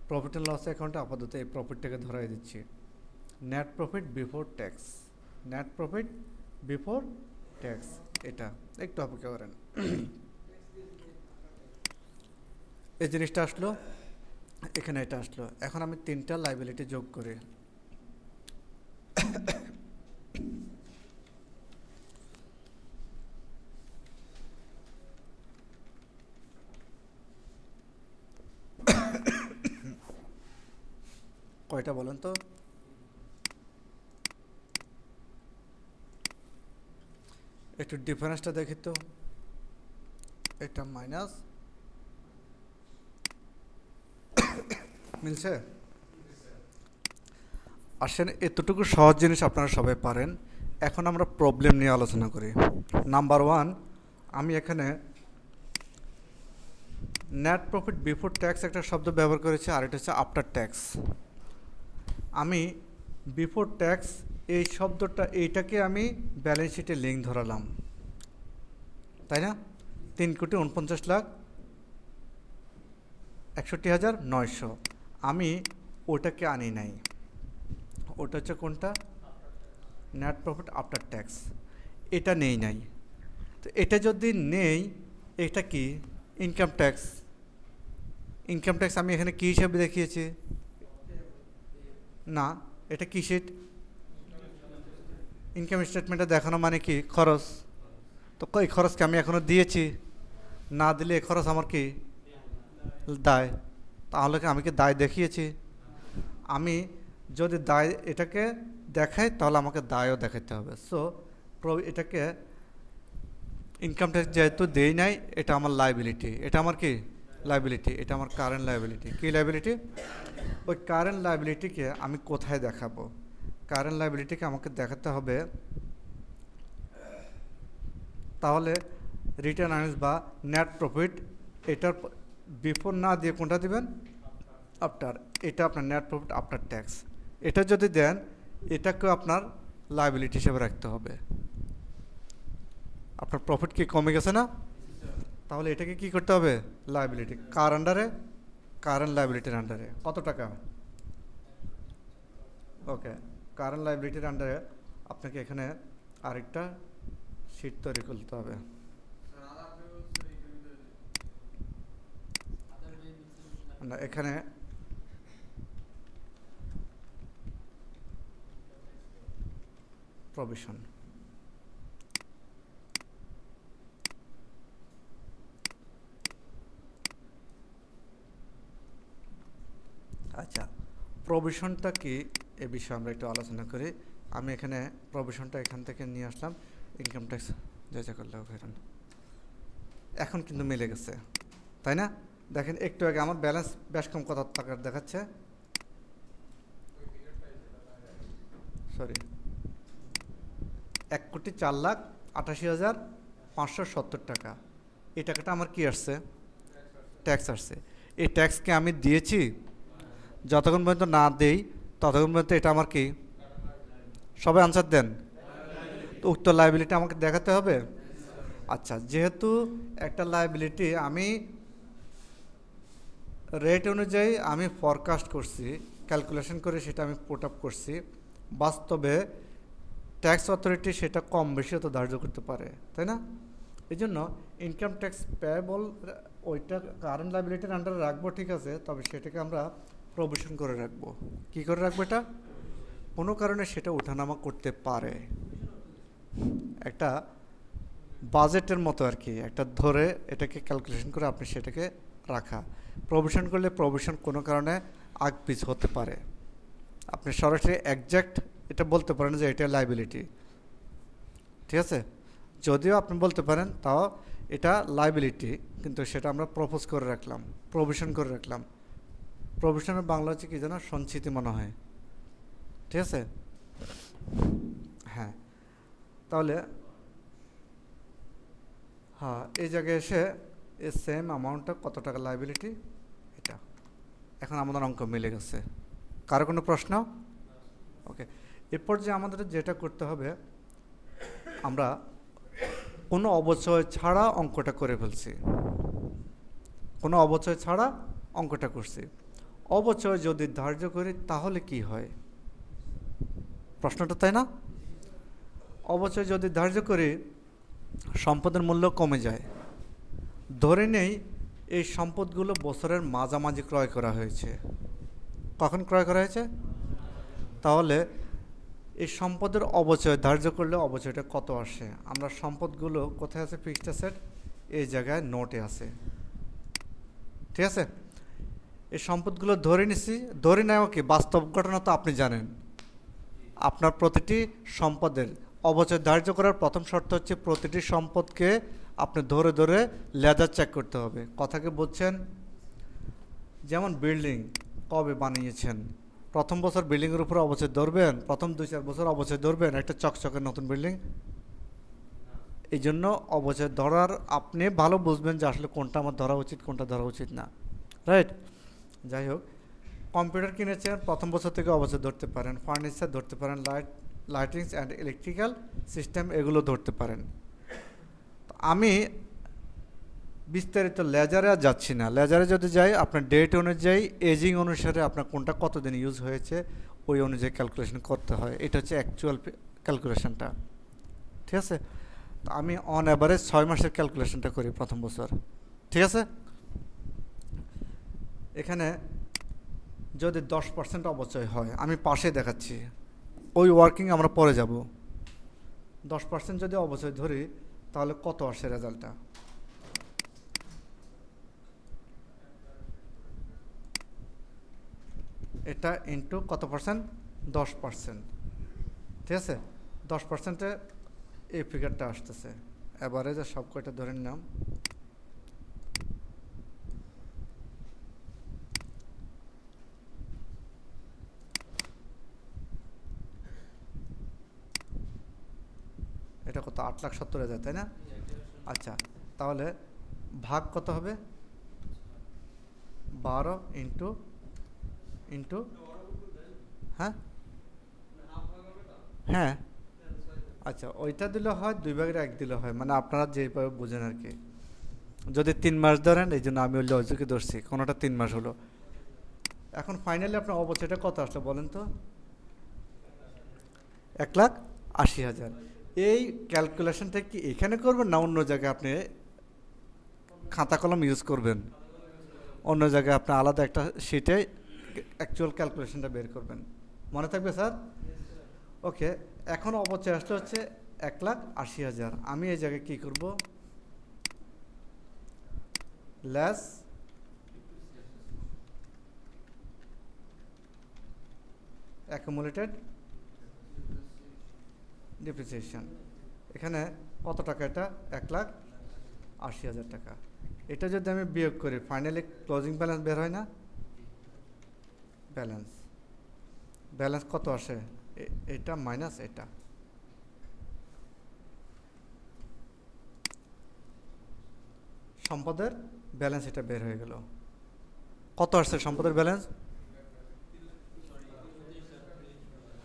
প্রফিট অ্যান্ড লস অ্যাকাউন্টে আপাতত এই প্রফিটটাকে ধরাই দিচ্ছি। Net profit before tax, net profit before tax, এটা একটু অপেক্ষা করেন। এই জিনিসটা আসলো, এখানে এটা আসলো। এখন আমি 3টা লাইবিলিটি যোগ করি। কয়টা বলেন তো? একটু ডিফারেন্সটা দেখি তো। এটা মাইনাস, মিলছে? আসেন, এতটুকু সহজ জিনিস আপনারা সবাই পারেন। এখন আমরা প্রবলেম নিয়ে আলোচনা করি। নাম্বার 1, আমি এখানে নেট প্রফিট বিফোর ট্যাক্স একটা শব্দ ব্যবহার করেছি, আর এটা হচ্ছে আফটার ট্যাক্স। আমি বিফোর ট্যাক্স এই শব্দটা, এইটাকে আমি ব্যালেন্স শিটে লিঙ্ক ধরালাম, তাই না? 3,49,61,900 আমি ওটাকে আনি নাই। ওটা হচ্ছে কোনটা? নেট প্রফিট আফটার ট্যাক্স, এটা নেই নাই। তো এটা যদি নেই, এটা কি? Income tax. ইনকাম ট্যাক্স আমি এখানে কী হিসাবে দেখিয়েছি? না, এটা কি শিট? ইনকাম স্টেটমেন্টে দেখানো মানে কি? খরচ। তো এই খরচকে আমি এখনও দিয়েছি, না দিলে এই খরচ আমার কি? দায়। তাহলে কি আমি কি দায় দেখিয়েছি? আমি যদি দায় এটাকে দেখাই, তাহলে আমাকে দায়ও দেখাতে হবে। সো এটাকে ইনকাম ট্যাক্স যেহেতু দেই নাই, এটা আমার লাইবিলিটি। এটা আমার কি? লাইবিলিটি। এটা আমার কারেন্ট লাইবিলিটি। কি লাইবিলিটি? ওই কারেন্ট লাইবিলিটিকে আমি কোথায় দেখাবো? কারেন্ট লাইবিলিটিকে আমাকে দেখাতে হবে, তাহলে রিটার্ন আর্নিংস বা নেট প্রফিট, এটার বিফোর না দিয়ে কোনটা দিবেন? আফটার। এটা আপনার নেট প্রফিট আফটার ট্যাক্স। এটা যদি দেন, এটাকেও আপনার লাইবিলিটি হিসেবে রাখতে হবে। আপনার প্রফিট কি কমে গেছে না? তাহলে এটাকে কি করতে হবে? লাইবিলিটি। কার আন্ডারে? কারেন্ট লাইবিলিটির আন্ডারে। কত টাকা? ওকে, কারেন্ট লাইবিলিটির আন্ডারে আপনাকে এখানে আরেকটা শিট তৈরি করতে হবে। এখানে প্রভিশন, আচ্ছা প্রভিশনটা কি এ বিষয়ে আমরা একটু আলোচনা করি। আমি এখানে প্রভিশনটা এখান থেকে নিয়ে আসলাম, ইনকাম ট্যাক্স যা করলেও ফেরন। এখন কিন্তু মিলে গেছে, তাই না? দেখেন একটু আগে আমার ব্যালেন্স বেশ কম কত টাকার দেখাচ্ছে, সরি 1,04,88,570 টাকা। এই টাকাটা আমার কি আসছে? ট্যাক্স আসছে। এই ট্যাক্সকে আমি দিয়েছি? যতক্ষণ পর্যন্ত না দেই ততক্ষণ পর্যন্ত এটা আমার কি? সবাই আনসার দেন। তো উক্ত লাইবিলিটি আমাকে দেখাতে হবে। আচ্ছা, যেহেতু একটা লাইবিলিটি আমি রেট অনুযায়ী আমি ফরকাস্ট করছি, ক্যালকুলেশন করে সেটা আমি পুট আপ করছি, বাস্তবে ট্যাক্স অথরিটি সেটা কম বেশি তো ধার্য করতে পারে, তাই না? এই জন্য ইনকাম ট্যাক্স পেয়েবল ওইটা কারেন্ট লাইবিলিটির আন্ডারে রাখবো, ঠিক আছে, তবে সেটাকে আমরা প্রভিশন করে রাখবো। কি করে রাখবো? এটা কোনো কারণে সেটা ওঠানামা করতে পারে, একটা বাজেটের মতো আর কি, একটা ধরে এটাকে ক্যালকুলেশন করে আপনি সেটাকে রাখা। প্রভিশন করলে প্রভিশন কোনো কারণে আগ পিছ হতে পারে, আপনি সরাসরি একজ্যাক্ট এটা বলতে পারেন যে এটা লাইবিলিটি, ঠিক আছে? যদিও আপনি বলতে পারেন তাও এটা লাইবিলিটি, কিন্তু সেটা আমরা প্রপোজ করে রাখলাম, প্রভিশন করে রাখলাম। প্রভিশনের বাংলা হচ্ছে কি যেন? সঞ্চিতি মনে হয়, ঠিক আছে? হ্যাঁ, তাহলে হ্যাঁ, এই জায়গায় এসে এই সেম অ্যামাউন্টটা কত টাকা লাইবিলিটি, এটা। এখন আমাদের অঙ্ক মিলে গেছে। কারো কোনো প্রশ্ন? ওকে, এরপর যে আমাদের যেটা করতে হবে, আমরা কোনো অবচয় ছাড়া অঙ্কটা করে ফেলছি। কোনো অবচয় ছাড়া অঙ্কটা করছি। অবচয় যদি ধার্য করি তাহলে কি হয়, প্রশ্নটা তাই না? অবচয় যদি ধার্য করি সম্পদের মূল্য কমে যায়। ধরে নেই এই সম্পদগুলো বছরের মাঝামাঝি ক্রয় করা হয়েছে। কখন ক্রয় করা হয়েছে? তাহলে এই সম্পদের অবচয় ধার্য করলে অবচয়টা কত আসে? আমরা সম্পদগুলো কোথায় আছে? ফিক্সড অ্যাসেট এই জায়গায় নোটে আছে, ঠিক আছে? এই সম্পদগুলো ধরে নিছি। ধরে নেওয়া কি বাস্তব ঘটনা, তো আপনি জানেন। আপনার প্রতিটি সম্পদের অবচয় ধার্য করার প্রথম শর্ত হচ্ছে প্রতিটি সম্পদকে আপনি ধরে ধরে লেজার চেক করতে হবে। কথাকে বুঝছেন? যেমন বিল্ডিং কবে বানিয়েছেন, প্রথম বছর বিল্ডিংয়ের উপর অবচয় ধরবেন? প্রথম 2-4 বছর অবচয় ধরবেন একটা চকচকে নতুন বিল্ডিং? এই জন্য অবচয় ধরার আপনি ভালো বুঝবেন যে আসলে কোনটা আমার ধরা উচিত, কোনটা ধরা উচিত না, রাইট? যাই হোক, কম্পিউটার কিনেছেন, প্রথম বছর থেকে অবচয় ধরতে পারেন। ফার্নিচার ধরতে পারেন, লাইটিংস অ্যান্ড ইলেকট্রিক্যাল সিস্টেম এগুলো ধরতে পারেন। আমি বিস্তারিত লেজারে আর যাচ্ছি না। লেজারে যদি যাই আপনার ডেট অনুযায়ী এজিং অনুসারে আপনার কোনটা কতদিন ইউজ হয়েছে ওই অনুযায়ী ক্যালকুলেশন করতে হয়। এটা হচ্ছে অ্যাকচুয়াল ক্যালকুলেশনটা, ঠিক আছে? তো আমি অন অ্যাভারেজ 6 মাসের ক্যালকুলেশনটা করি প্রথম বছর, ঠিক আছে? এখানে যদি 10% অবচয় হয়, আমি পাশে দেখাচ্ছি, ওই ওয়ার্কিং আমরা পরে যাব। 10% যদি অবচয় ধরি তাহলে কত আসে রেজাল্টটা? এটা ইন্টু কত পার্সেন্ট? 10%, ঠিক আছে? 10%-এ এই ফিগারটা আসতেছে। অ্যাভারেজে সব কয়টা ধরে নিলাম। এটা কত? 8,70,000, তাই না? আচ্ছা, তাহলে ভাগ কত হবে? 12 ইন্টু ইন্টু হ্যাঁ হ্যাঁ আচ্ছা, ওইটা দিলে হয় 2/1 দিলে হয়, মানে আপনারা যেভাবে বুঝেন আর কি। যদি 3 মাস ধরেন, এই জন্য আমি ওই লজিকে ধরছি, কোনোটা 3 মাস হলো। এখন ফাইনালি আপনার অবচয়টা কত আসলো বলেন তো? 1,80,000। এই ক্যালকুলেশনটা কি এখানে করবেন না অন্য জায়গায় আপনি খাতা কলম ইউজ করবেন? অন্য জায়গায় আপনি আলাদা একটা শিটে অ্যাকচুয়াল ক্যালকুলেশনটা বের করবেন। মনে থাকবে স্যার? ওকে, এখন অবচয় আসলে হচ্ছে 1,80,000। আমি এই জায়গায় কী করব? Less accumulated depreciation. এখানে কত টাকা? এটা 1,80,000 টাকা। এটা যদি আমি বিয়োগ করি ফাইনালি ক্লোজিং ব্যালেন্স বের হয় না? ব্যালেন্স কত আসে? এটা মাইনাস এটা। সম্পদের ব্যালেন্স এটা বের হয়ে গেল। কত আসছে সম্পদের ব্যালেন্স?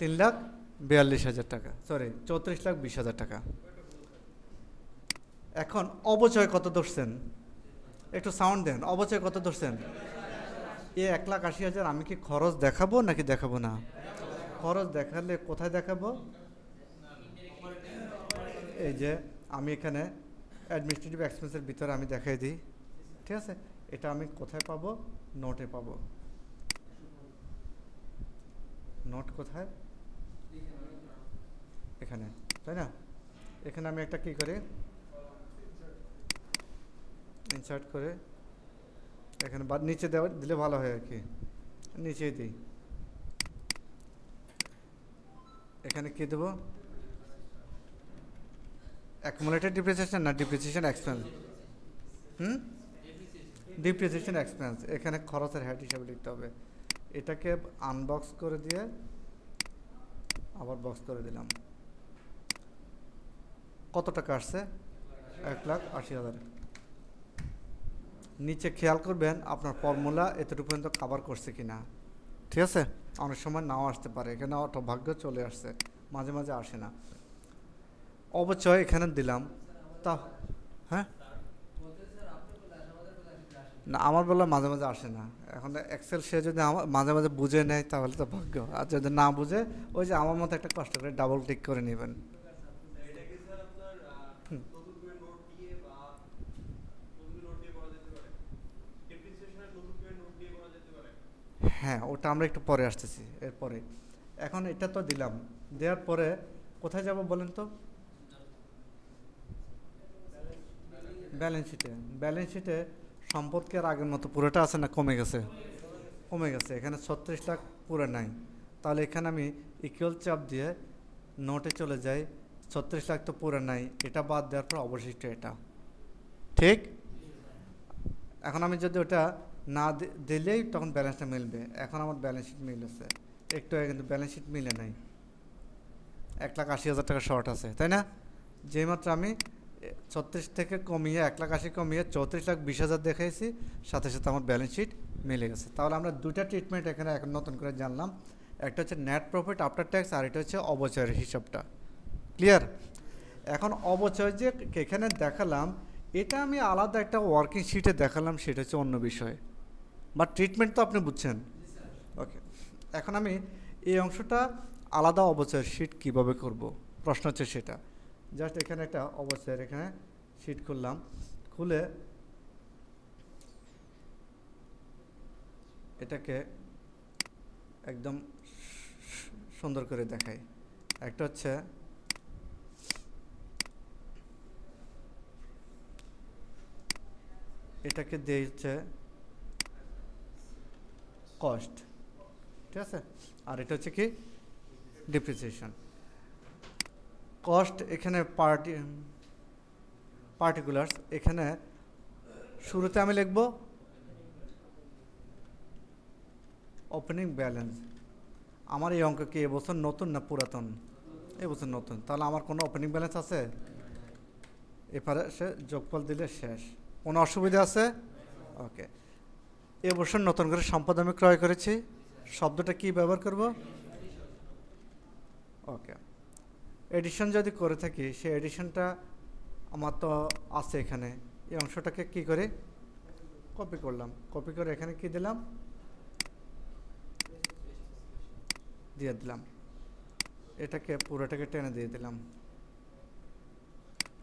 3,42,000 টাকা, সরি 34,20,000 টাকা। এখন অবচয় কত ধরছেন? একটু সাউন্ড দেন। অবচয় কত ধরছেন? 1,80,000। আমি কি খরচ দেখাবো নাকি দেখাবো না? খরচ দেখালে কোথায় দেখাবো? এই যে আমি এখানে অ্যাডমিনিস্ট্রেটিভ এক্সপেন্সের ভিতরে আমি দেখাই দিই, ঠিক আছে? এটা আমি কোথায় পাবো? নোটে পাবো। নোট কোথায়? এখানে, তাই না? এখানে আমি একটা কি করি, ইনসার্ট করে এখানে বা নিচে দেওয়া দিলে ভালো হয় আর কি, নিচেই দিই। এখানে কি দেবো? অ্যাকুমুলেটেড ডিপ্রিসিয়েশন না ডিপ্রিসিয়েশন এক্সপেন্স? Depreciation expense. এখানে খরচের হেড হিসাবে লিখতে হবে। এটাকে আনবক্স করে দিয়ে আবার বক্স করে দিলাম। কত টাকা আসছে? 1,80,000। নিচে খেয়াল করবেন আপনার ফর্মুলা এতটুকু পর্যন্ত কভার করছে কিনা, ঠিক আছে? অনেক সময় নাও আসতে পারে, এখানে অটো ভাগ্য চলে আসছে, মাঝে মাঝে আসে না। অবচয় এখানে দিলাম, তা হ্যাঁ না, আমার বলা মাঝে মাঝে আসে না। এখন এক্সেল সে যদি মাঝে মাঝে বুঝে নেয় তাহলে তো ভাগ্য, আর যদি না বুঝে ওই যে আমার মতো একটা কষ্ট করে ডাবল ক্লিক করে নেবেন। হ্যাঁ, ওটা আমরা একটু পরে আসতেছি এরপরে। এখন এটা তো দিলাম, দেওয়ার পরে কোথায় যাব বলেন তো? ব্যালেন্স শিটে। ব্যালেন্স শিটে সম্পদকে আর আগের মতো পুরোটা আছে না কমে গেছে? কমে গেছে। এখানে 36 লাখ পুরো নাই। তাহলে এখানে আমি ইকুয়াল চাপ দিয়ে নোটে চলে যাই, 36 লাখ তো পুরো নাই, এটা বাদ দেওয়ার পর অবশিষ্ট এটা। ঠিক? এখন আমি যদি ওটা না দিলেই তখন ব্যালেন্সটা মিলবে। এখন আমার ব্যালেন্স শিট মিলেছে, একটু আগে কিন্তু ব্যালেন্স শিট মিলে নাই, 1,80,000 টাকা শর্ট আছে, তাই না? যেই মাত্র আমি 36 থেকে কমিয়ে 1,80,000 কমিয়ে 34,20,000 দেখাইছি, সাথে সাথে আমার ব্যালেন্স শিট মিলে গেছে। তাহলে আমরা দুইটা ট্রিটমেন্ট এখানে এখন নতুন করে জানলাম, একটা হচ্ছে নেট প্রফিট আফটার ট্যাক্স, আর এটা হচ্ছে অবচয়ের হিসাবটা। ক্লিয়ার? এখন অবচয় যে এখানে দেখালাম, এটা আমি আলাদা একটা ওয়ার্কিং শিটে দেখালাম, সেটা হচ্ছে অন্য বিষয়, বাট ট্রিটমেন্ট তো আপনি বুঝছেন। ওকে, এখন আমি এই অংশটা আলাদা অবচয়ের শিট কিভাবে করব, প্রশ্ন হচ্ছে সেটা। জাস্ট এখানে একটা অবচয়ের এখানে শিট করলাম, খুলে এটাকে একদম সুন্দর করে দেখাই। একটা হচ্ছে এটাকে দিয়ে হচ্ছে কস্ট, ঠিক আছে, আর এটা হচ্ছে কি ডিপ্রিসিয়েশন। কস্ট এখানে পার্টিকুলার্স, এখানে শুরুতে আমি লিখব ওপেনিং ব্যালেন্স। আমার এই অঙ্ক কি এবছর নতুন না পুরাতন? এবছর নতুন। তাহলে আমার কোনো ওপেনিং ব্যালেন্স আছে? এবারে সে যোগফল দিলে শেষ। কোনো অসুবিধা আছে? ওকে, এবছর নতুন করে সম্পদ আমি ক্রয় করেছি, শব্দটা কি ব্যবহার করব? ওকে, এডিশন যদি করে থাকি, সেই এডিশনটা আমার তো আছে এখানে, এই অংশটাকে কি করে কপি করলাম, কপি করে এখানে কি দিলাম, দিয়ে দিলাম, এটাকে পুরোটাকে টেনে দিয়ে দিলাম।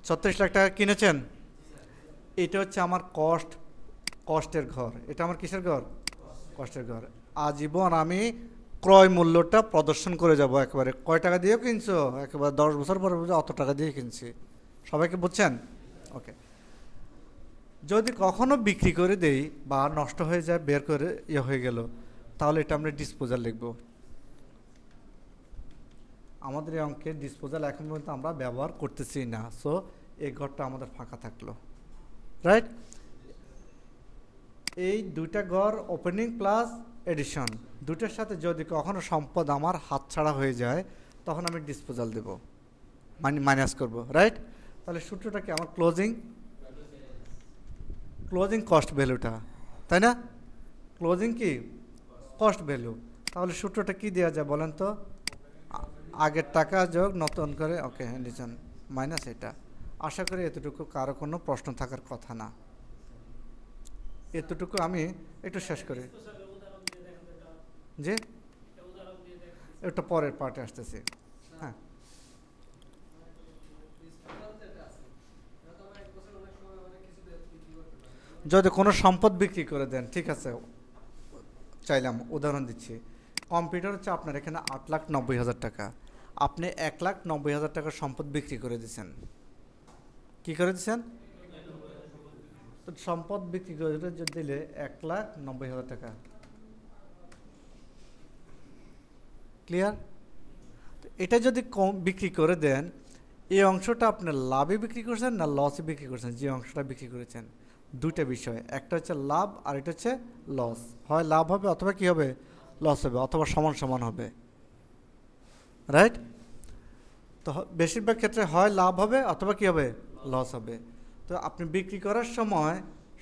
36 লাখ টাকা কিনেছেন, এটা হচ্ছে আমার কষ্টের ঘর। এটা আমার কিসের ঘর? কষ্টের ঘর। আজীবন আমি ক্রয় মূল্যটা প্রদর্শন করে যাব একেবারে। কয় টাকা দিয়ে কিনছো? একেবারে 10 বছর পরে অত টাকা দিয়ে কিনছি। সবাইকে বুঝছেন? ওকে, যদি কখনো বিক্রি করে দেই বা নষ্ট হয়ে যায়, বের করে হয়ে গেল, তাহলে এটা আমরা ডিসপোজাল লিখব। আমাদের এই অঙ্কের ডিসপোজাল এখন পর্যন্ত আমরা ব্যবহার করতেছি না, সো এই ঘরটা আমাদের ফাঁকা থাকলো, রাইট? এই দুইটা ঘর ওপেনিং প্লাস এডিশন, দুটার সাথে যদি কখনো সম্পদ আমার হাতছাড়া হয়ে যায়, তখন আমি ডিসপোজাল দেব, মাইনাস করব, রাইট? তাহলে সূত্রটা কি আমার? ক্লোজিং কস্ট ভ্যালুটা, তাই না? ক্লোজিং কি কস্ট ভ্যালু। তাহলে সূত্রটা কি দেওয়া যায় বলেন তো? আগের টাকা যোগ নতুন করে, ওকে, এডিশন মাইনাস এটা। আশা করি এতটুকু কারো কোনো প্রশ্ন থাকার কথা না। এতটুকু আমি একটু শেষ করি, যে একটা পরের পার্টে আসতেছি। হ্যাঁ, যদি কোনো সম্পদ বিক্রি করে দেন, ঠিক আছে, চাইলাম উদাহরণ দিচ্ছি, কম্পিউটার হচ্ছে আপনার এখানে 8,90,000 টাকা, আপনি 1,90,000 টাকার সম্পদ বিক্রি করে দিচ্ছেন। কি করে দিচ্ছেন? তো সম্পদ বিক্রি করে দিলে 1,90,000 টাকা। ক্লিয়ার? এটা যদি কম বিক্রি করে দেন, এই অংশটা আপনার লাভে বিক্রি করছেন না লসে বিক্রি করছেন? যে অংশটা বিক্রি করেছেন, দুইটা বিষয়, একটা হচ্ছে লাভ আর এটা হচ্ছে লস। হয় লাভ হবে অথবা কি হবে, লস হবে, অথবা সমান সমান হবে, রাইট? তো বেশিরভাগ ক্ষেত্রে হয় লাভ হবে অথবা কি হবে, লস হবে। তো আপনি বিক্রি করার সময়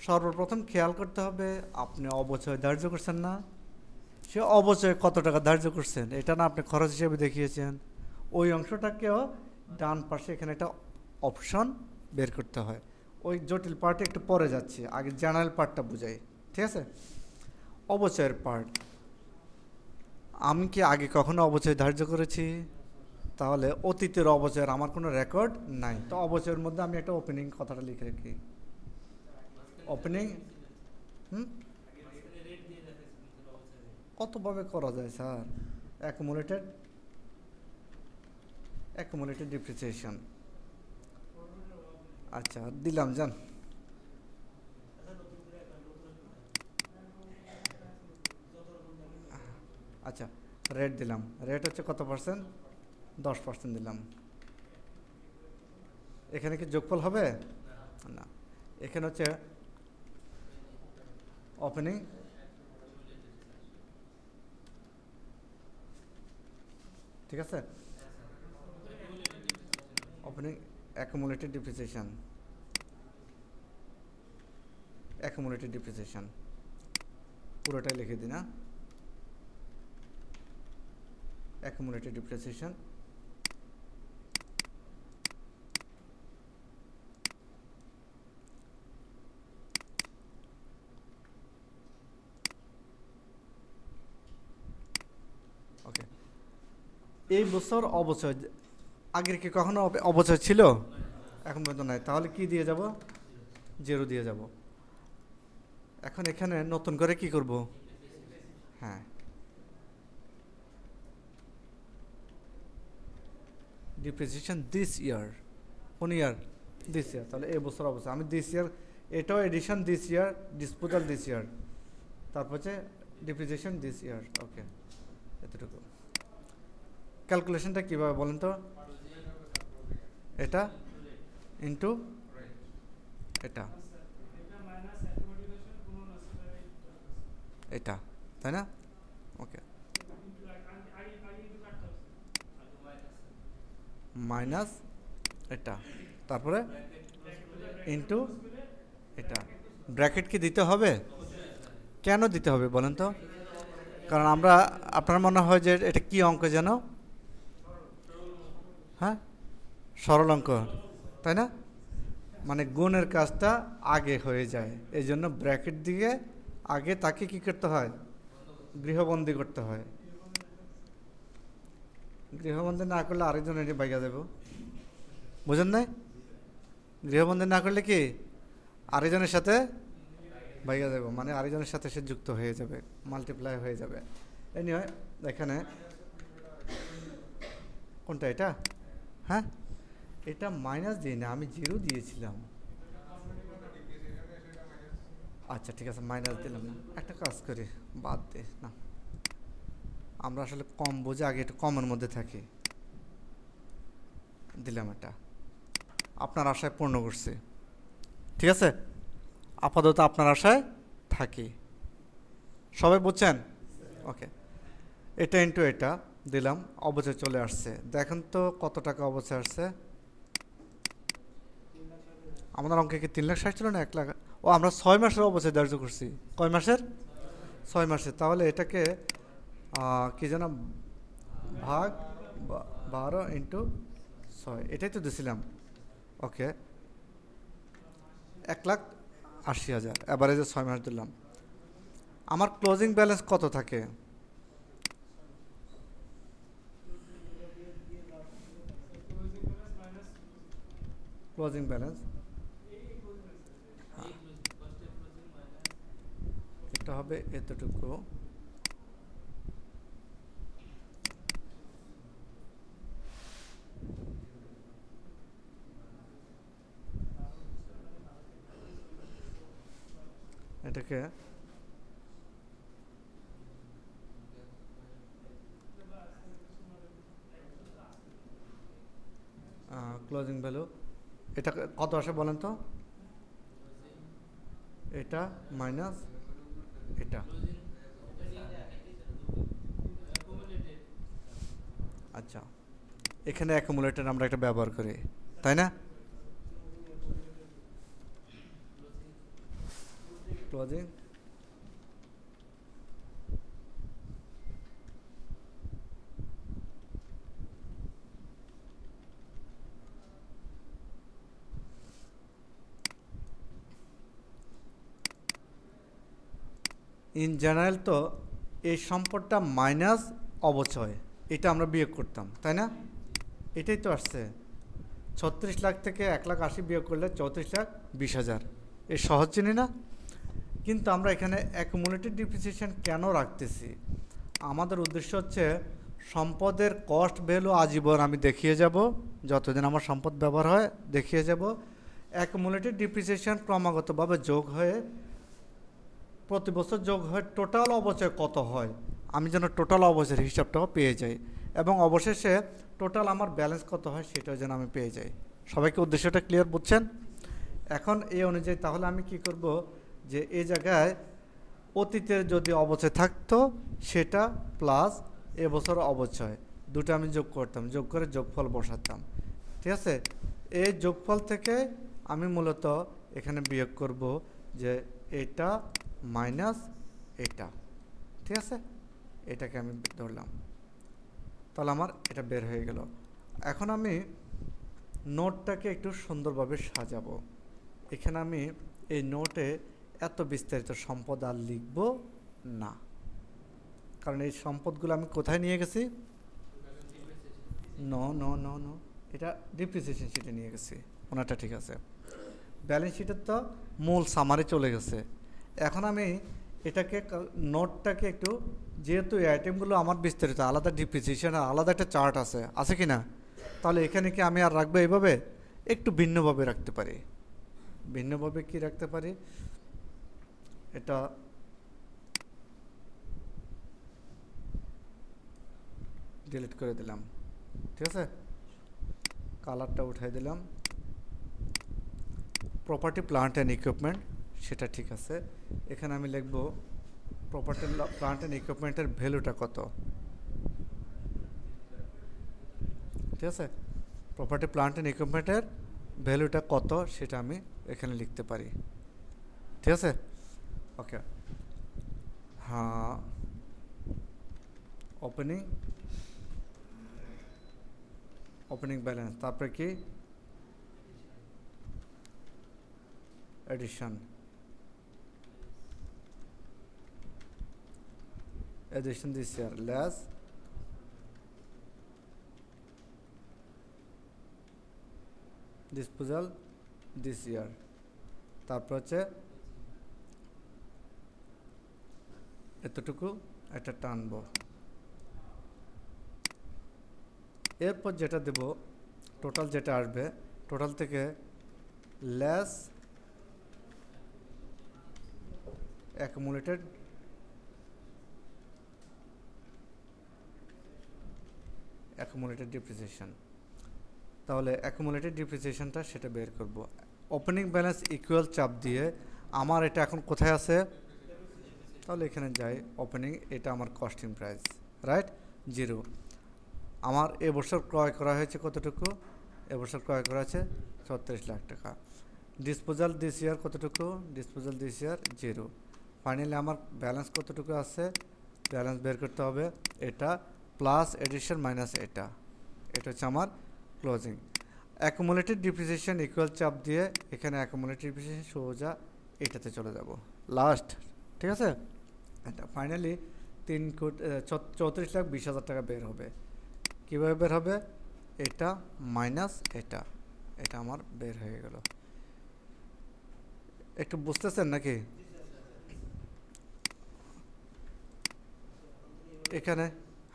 সর্বপ্রথম খেয়াল করতে হবে আপনি অবচয় ধার্য করছেন না, সে অবচয় কত টাকা ধার্য করছেন, এটা না আপনি খরচ হিসেবে দেখিয়েছেন। ওই অংশটাকেও ডান পাশে এখানে একটা অপশন বের করতে হয়। ওই জটিল পার্টে একটু পরে যাচ্ছি, আগে জেনারেল পার্টটা বুঝাই। ঠিক আছে। অবচয়ের পার্ট, আমি কি আগে কখনো অবচয় ধার্য করেছি? তাহলে অতীতের অবচয়ের আমার কোনো রেকর্ড নাই। তো অবচয়ের মধ্যে আমি একটা ওপেনিং কথাটা লিখে রাখি, ওপেনিং। হুম, কতভাবে করা যায় স্যার? Accumulated accumulated depreciation. আচ্ছা দিলাম যান। আচ্ছা রেট দিলাম, রেট হচ্ছে কত পার্সেন্ট? 10% দিলাম। এখানে কি যোগফল হবে? না, এখানে হচ্ছে ওপেনিং, ঠিক আছে, opening accumulated depreciation, accumulated depreciation পুরোটাই লিখে দিই না, অ্যাকুমুলেটেড ডিপ্রিসিয়েশন। ওকে, এই বছর অবচয়, আগের কি কখনো অবচয় ছিল? এখন পর্যন্ত নাই, তাহলে কি দিয়ে যাব? 0 দিয়ে যাব। এখন এখানে নতুন করে কি করব? হ্যাঁ, ডিপ্রিসিয়েশন দিস ইয়ার। কোন ইয়ার? দিস ইয়ার। তাহলে এই বছর অবস্থা আমি দিস ইয়ার, এটাও addition this year, disposal this year, তারপর হচ্ছে ডিপ্রিসিয়েশন দিস ইয়ার। ওকে, এতটুকু। ক্যালকুলেশনটা কীভাবে বলেন তো? এটা ইন্টু এটা, এটা, তাই না? ওকে, মাইনাস এটা, তারপরে ইন্টু এটা। ব্র্যাকেট কি দিতে হবে? কেন দিতে হবে বলেন তো? কারণ আমরা, আপনার মনে হয় যে এটা কি অঙ্ক যেন? হ্যাঁ, সরল অঙ্ক, তাই না? মানে গুণের কাজটা আগে হয়ে যায়, এই জন্য ব্র্যাকেট দিয়ে আগে তাকে কি করতে হয়? গৃহবন্দী করতে হয়। গৃহবন্দী না করলে আরেকজন এটি বাইকা দেব, বুঝেন নাই? গৃহবন্দী না করলে কি আরেকজনের সাথে বাইকা দেব, মানে আরেকজনের সাথে সে যুক্ত হয়ে যাবে, মাল্টিপ্লাই হয়ে যাবে। এনিওয়ে, এখানে কোনটা? এটা, হ্যাঁ, এটা মাইনাস দিই না, আমি 0 দিয়েছিলাম। আচ্ছা ঠিক আছে, মাইনাস দিলাম না। একটা কাজ করি, বাদ দে না, আমরা আসলে কম বুঝে আগে একটু কমের মধ্যে থাকি। দিলাম, এটা আপনার আশায় পূর্ণ করছি, ঠিক আছে? আপাতত আপনার আশায় থাকি, সবাই বুঝছেন? ওকে, এটা ইন্টু এটা দিলাম, অবচয় চলে আসছে। দেখেন তো কত টাকা অবচয় আসছে আমাদের অঙ্কে? কি 3,60,000 ছিল না 1,00,000? ও, আমরা 6 মাসের অবচয় ধার্য করছি। কয় মাসের? 6 মাসের। তাহলে এটাকে কি যেন, ভাগ 12 ইন্টু 6, এটাই তো দিছিলাম। ওকে, 1,80,000 অ্যাভারেজে 6 মাস দিলাম। আমার ক্লোজিং ব্যালেন্স কত থাকে? ক্লোজিং ব্যালেন্স এটা হবে এতটুকু, এটাকে ক্লোজিং ভ্যালু, এটা কত আসে বলেন তো? এটা মাইনাস এটা। আচ্ছা, এখানে অ্যাকুমুলেটর আমরা একটা ব্যবহার করি, তাই না? ক্লোজিং ইন জেনারেল তো এই সম্পদটা মাইনাস অবচয়, এটা আমরা বিয়োগ করতাম, তাই না? এটাই তো আসছে 36 লাখ থেকে 1,80,000 বিয়োগ করলে 34,20,000। এই সহজ চিনি না? কিন্তু আমরা এখানে অ্যাকুমুলেটেড ডিপ্রিসিয়েশন কেন রাখতেছি? আমাদের উদ্দেশ্য হচ্ছে সম্পদের কস্ট ভ্যালু আজীবন আমি দেখিয়ে যাব, যতদিন আমার সম্পদ ব্যবহার হয় দেখিয়ে যাব। অ্যাকুমুলেটেড ডিপ্রিসিয়েশন ক্রমাগতভাবে যোগ হয়ে প্রতি বছর যোগ হয়ে টোটাল অবচয় কত হয় আমি যেন টোটাল অবচয়ের হিসাবটাও পেয়ে যাই, এবং অবশেষে টোটাল আমার ব্যালেন্স কত হয় সেটাও যেন আমি পেয়ে যাই। সবাইকে উদ্দেশ্যটা ক্লিয়ার বুঝছেন? এখন এই অনুযায়ী তাহলে আমি কি করব, যে এই জায়গায় অতীতের যদি অবচয় থাকতো সেটা প্লাস এবছর অবচয় দুটো আমি যোগ করতাম, যোগ করে যোগফল বসাতাম। ঠিক আছে? এই যোগফল থেকে আমি মূলত এখানে বিয়োগ করব যে এটা মাইনাস এটা। ঠিক আছে? এটাকে আমি ধরলাম, তাহলে আমার এটা বের হয়ে গেল। এখন আমি নোটটাকে একটু সুন্দরভাবে সাজাবো। এখানে আমি এই নোটে এত বিস্তারিত সম্পদ আর লিখব না, কারণ এই সম্পদগুলো আমি কোথায় নিয়ে গেছি? নো নো নো নো এটা ডিপ্রিসিয়েশন শিটে নিয়ে গেছি, ওনারটা ঠিক আছে। ব্যালেন্স শিটের তো মূল সামারে চলে গেছে। এখন আমি এটাকে নোটটাকে একটু, যেহেতু এই আইটেমগুলো আমার বিস্তারিত আলাদা ডিপ্রিসিয়েশন আর আলাদা একটা চার্ট আছে কি না? তাহলে এখানে কি আমি আর রাখবো এইভাবে? একটু ভিন্নভাবে রাখতে পারি। ভিন্নভাবে কি রাখতে পারি? এটা ডিলিট করে দিলাম, ঠিক আছে? কালারটা উঠাই দিলাম। প্রপার্টি প্লান্ট অ্যান্ড ইকুইপমেন্ট সেটা ঠিক আছে। এখানে আমি লিখব প্রপার্টি প্লান্ট অ্যান্ড ইকুইপমেন্টের ভ্যালুটা কত। ঠিক আছে? প্রপার্টি প্লান্ট অ্যান্ড ইকুইপমেন্টের ভ্যালুটা কত সেটা আমি এখানে লিখতে পারি। ঠিক আছে? ওকে, হ্যাঁ, ওপেনিং ব্যালেন্স, তারপরে কি addition this year less disposal this year, তারপর হচ্ছে এতটুকু একটা টানবো। এরপর যেটা দেব টোটাল যেটা আসবে, টোটাল থেকে লেস অ্যাকুমুলেটেড ডিপ্রিসিয়েশন। তাহলে অ্যাকুমুলেটেড ডিপ্রিসিয়েশনটা সেটা বের করব। ওপেনিং ব্যালেন্স ইকুয়াল চাপ দিয়ে আমার এটা এখন কোথায় আছে? তাহলে এখানে যাই, ওপেনিং, এটা আমার কস্টিং প্রাইস, রাইট? 0। আমার এবছর ক্রয় করা হয়েছে কতটুকু? এবছর ক্রয় করা আছে 36 লাখ টাকা। ডিসপোজাল দিস ইয়ার কতটুকু? Disposal this year 0। ফাইনালি আমার ব্যালেন্স কতটুকু আছে? ব্যালেন্স বের করতে হবে এটা প্লাস এডিশন মাইনাস এটা হচ্ছে আমার ক্লোজিং। অ্যাকুমুলেটেড ডিপ্রিসিয়েশন ইকুয়াল চাপ দিয়ে এখানে অ্যাকুমুলেটেড ডিপ্রিসিয়েশন সোজা এটাতে চলে যাব লাস্ট। ঠিক আছে? এটা ফাইনালি 34,20,000 টাকা বের হবে। কীভাবে বের হবে? এটা মাইনাস এটা আমার বের হয়ে গেল। একটু বুঝতেছেন নাকি? এখানে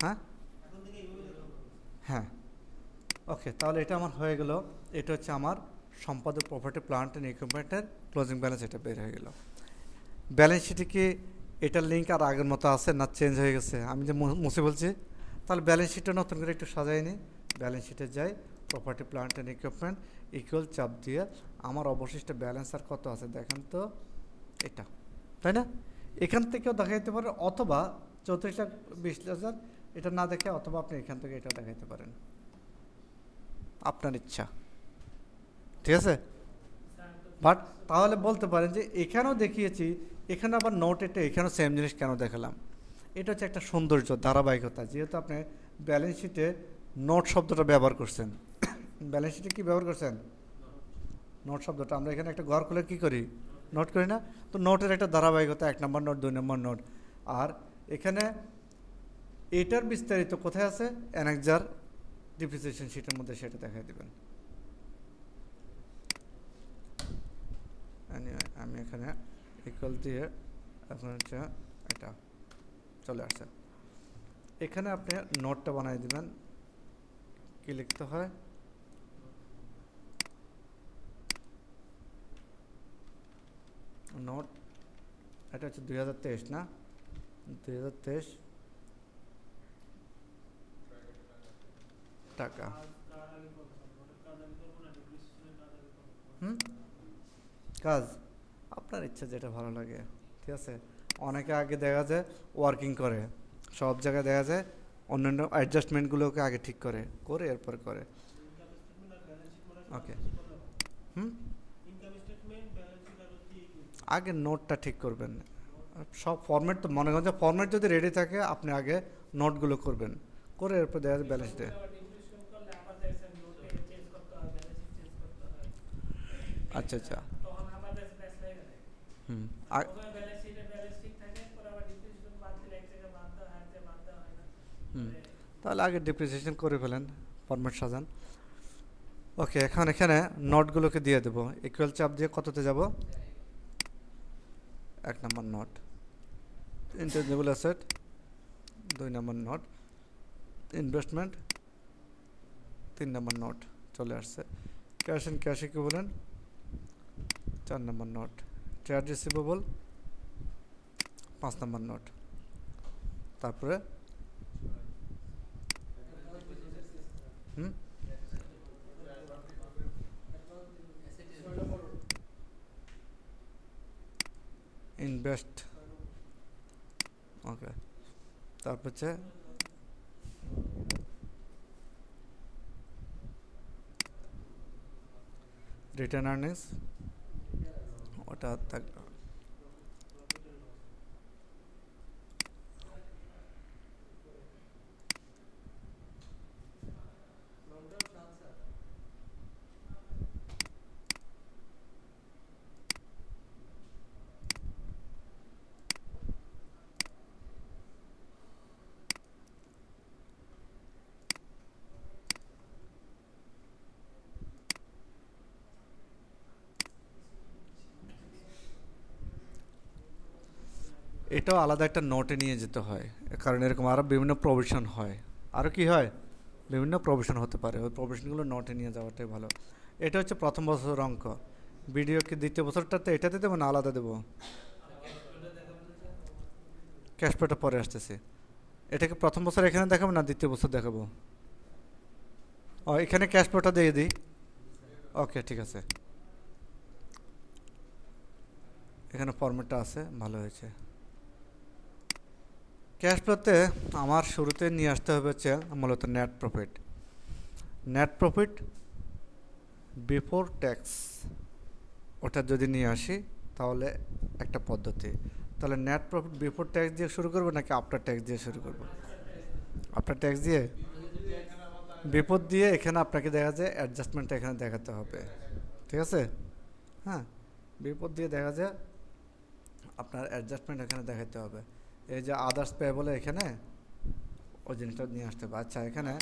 হ্যাঁ হ্যাঁ ওকে, তাহলে এটা আমার হয়ে গেল। এটা হচ্ছে আমার সম্পদের প্রপার্টি প্লান্ট অ্যান্ড ইকুইপমেন্টের ক্লোজিং ব্যালেন্স, এটা বের হয়ে গেল। ব্যালেন্স শিটে কি এটার লিঙ্ক আর আগের মতো আছে না চেঞ্জ হয়ে গেছে? আমি যে মুছে বলছি, তাহলে ব্যালেন্স শিটটা নতুন করে একটু সাজাই নিই। ব্যালেন্স শিটে যাই, property plant and equipment equal চাপ দিয়ে আমার অবশিষ্ট ব্যালেন্স আর কত আছে দেখেন তো, এটা, তাই না? এখান থেকেও দেখাইতে পারেন, অথবা 34,20,000 এটা না দেখে, অথবা আপনি এখান থেকে এটা দেখাইতে পারেন, আপনার ইচ্ছা। ঠিক আছে? বাট তাহলে বলতে পারেন যে এখানেও দেখিয়েছি, এখানে আবার নোট এটা এখানেও সেম জিনিস কেন দেখালাম? এটা হচ্ছে একটা সৌন্দর্য, ধারাবাহিকতা। যেহেতু আপনি ব্যালেন্স শিটে নোট শব্দটা ব্যবহার করছেন, ব্যালেন্স শিটে কী ব্যবহার করছেন? নোট শব্দটা। আমরা এখানে একটা ঘর খুলে কী করি? নোট করি না? তো নোটের একটা ধারাবাহিকতা, 1 নম্বর নোট, 2 নম্বর নোট। আর এখানে এটার বিস্তারিত কোথায় আছে? অ্যানেক্সার ডিপ্রিসিয়েশন শিটের মধ্যে সেটা দেখাই দেবেন। আমি এখানে ইকুয়াল দিয়ে এখন হচ্ছে এটা চলে আসছে। এখানে আপনি নোটটা বানিয়ে দিবেন। কি লিখতে হয়? নোট, এটা হচ্ছে 2023 না? 2023 টাকা। কাজ আপনার ইচ্ছা, যেটা ভালো লাগে, ঠিক আছে। অনেকে আগে দেখা যায় ওয়ার্কিং করে, সব জায়গায় দেখা যায় অন্যান্য অ্যাডজাস্টমেন্টগুলোকে আগে ঠিক করে করে এরপর করে। ওকে, আগে নোটটা ঠিক করবেন। সব ফরম্যাট তো মনে করেন যে ফরম্যাট যদি রেডি থাকে, আপনি আগে নোটগুলো করবেন, করে এরপর দেখা যায় ব্যালেন্স ডে। আচ্ছা আচ্ছা, হুম। হুম, তাহলে আগে ডিপ্রিসিয়েশন করে ফেলেন, ফরম্যাট সাজান। ওকে, এখন এখানে নোটগুলোকে দিয়ে দেবো। ইকুয়াল চাপ দিয়ে কততে যাব? 1 নম্বর নোট। ইনটেনজিবল অ্যাসেট 2 নম্বর নোট। ইনভেস্টমেন্ট 3 নম্বর নোট চলে আসছে। Cash and cash equivalent 4 number note. Trade receivable 5 number note. তারপরে ইনভেস্ট, ওকে। তারপর হচ্ছে রিটার্ন আর্নিংস, ওটা থাকবে। এটাও আলাদা একটা নোটে নিয়ে যেতে হয়, কারণ এরকম আরও বিভিন্ন প্রভিশন হয়। আরও কি হয়? বিভিন্ন প্রভিশন হতে পারে, ওই প্রভিশনগুলো নোটে নিয়ে যাওয়াটাই ভালো। এটা হচ্ছে প্রথম বছরের অঙ্ক। ভিডিও কি দ্বিতীয় বছরটাতে এটাতে দেবো না আলাদা দেবো? ক্যাশ ফ্লোটা পরে আসতেছে। এটাকে প্রথম বছর এখানে দেখাবো না দ্বিতীয় বছর দেখাবো? ও, এখানে ক্যাশ ফ্লোটা দিয়ে দিই। ওকে, ঠিক আছে, এখানে ফরম্যাটটা আছে, ভালো হয়েছে। ক্যাশ ফ্লোতে আমার শুরুতে নিয়ে আসতে হবে হচ্ছে মূলত net profit. Net profit before tax, ওটা যদি নিয়ে আসি তাহলে একটা পদ্ধতি। তাহলে নেট প্রফিট বিফোর ট্যাক্স দিয়ে শুরু করবো নাকি আফটার ট্যাক্স দিয়ে শুরু করবো? আফটার ট্যাক্স দিয়ে। বিপদ দিয়ে এখানে আপনাকে দেখা যায় অ্যাডজাস্টমেন্টটা এখানে দেখাতে হবে, ঠিক আছে। হ্যাঁ, বিপদ দিয়ে দেখা যায় আপনার অ্যাডজাস্টমেন্ট এখানে দেখাতে হবে। এই যে আদার্স পেয়েবলে এখানে ওই জিনিসটা নিয়ে আসতে হবে। আচ্ছা, এখানে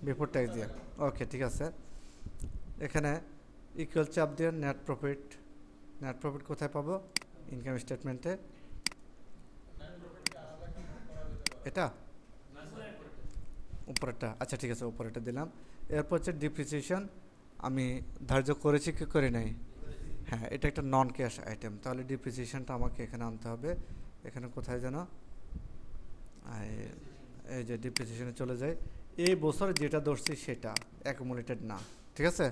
বিফোর ট্যাক্স দিয়ে, ওকে, ঠিক আছে। এখানে ইকুয়াল চাপ দিয়ে নেট প্রফিট, নেট প্রফিট কোথায় পাবো? ইনকাম স্টেটমেন্টে। এটা উপরেরটা, আচ্ছা ঠিক আছে, উপরেরটা দিলাম। এরপর হচ্ছে ডিপ্রিসিয়েশন, আমি ধার্য করেছি কি করে নাই? হ্যাঁ, এটা একটা নন ক্যাশ আইটেম, তাহলে ডিপ্রিসিয়েশনটা আমাকে এখানে আনতে হবে। এখানে কোথায় যেন, এই যে ডিপ্রিসিয়েশনে চলে যায়। এই বছর যেটা ধরছি সেটা অ্যাকুমুলেটেড না, ঠিক আছে।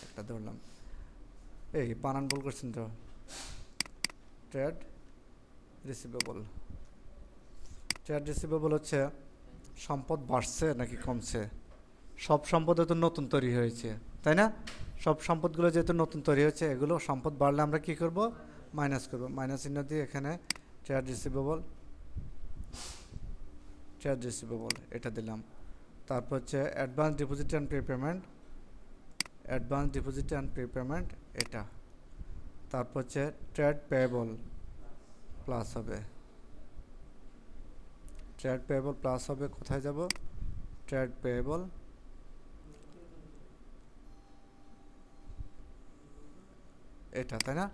একটা ধরলাম, এই বানান ভুল করছেন তো। ট্রেড রিসিভেবল, ট্রেড রিসিভেবল হচ্ছে সম্পদ বাড়ছে নাকি কমছে? সব সম্পদ তো নতুন তৈরি হয়েছে, তাই না? সব সম্পদগুলো যেহেতু নতুন তৈরি হয়েছে, এগুলো সম্পদ বাড়লে আমরা কি করব? মাইনাস করব। মাইনাস চিহ্ন দিয়ে এখানে ট্রেড রিসিভেবল, ট্রেড রিসিভেবল এটা দিলাম। তারপর হচ্ছে advance deposit and prepayment, advance deposit and prepayment এটা। তারপর হচ্ছে ট্রেড পেয়েবল প্লাস হবে, ট্রেড পেয়েবল প্লাস হবে, কোথায় যাব, ট্রেড পেয়েবল এটা, তাই না,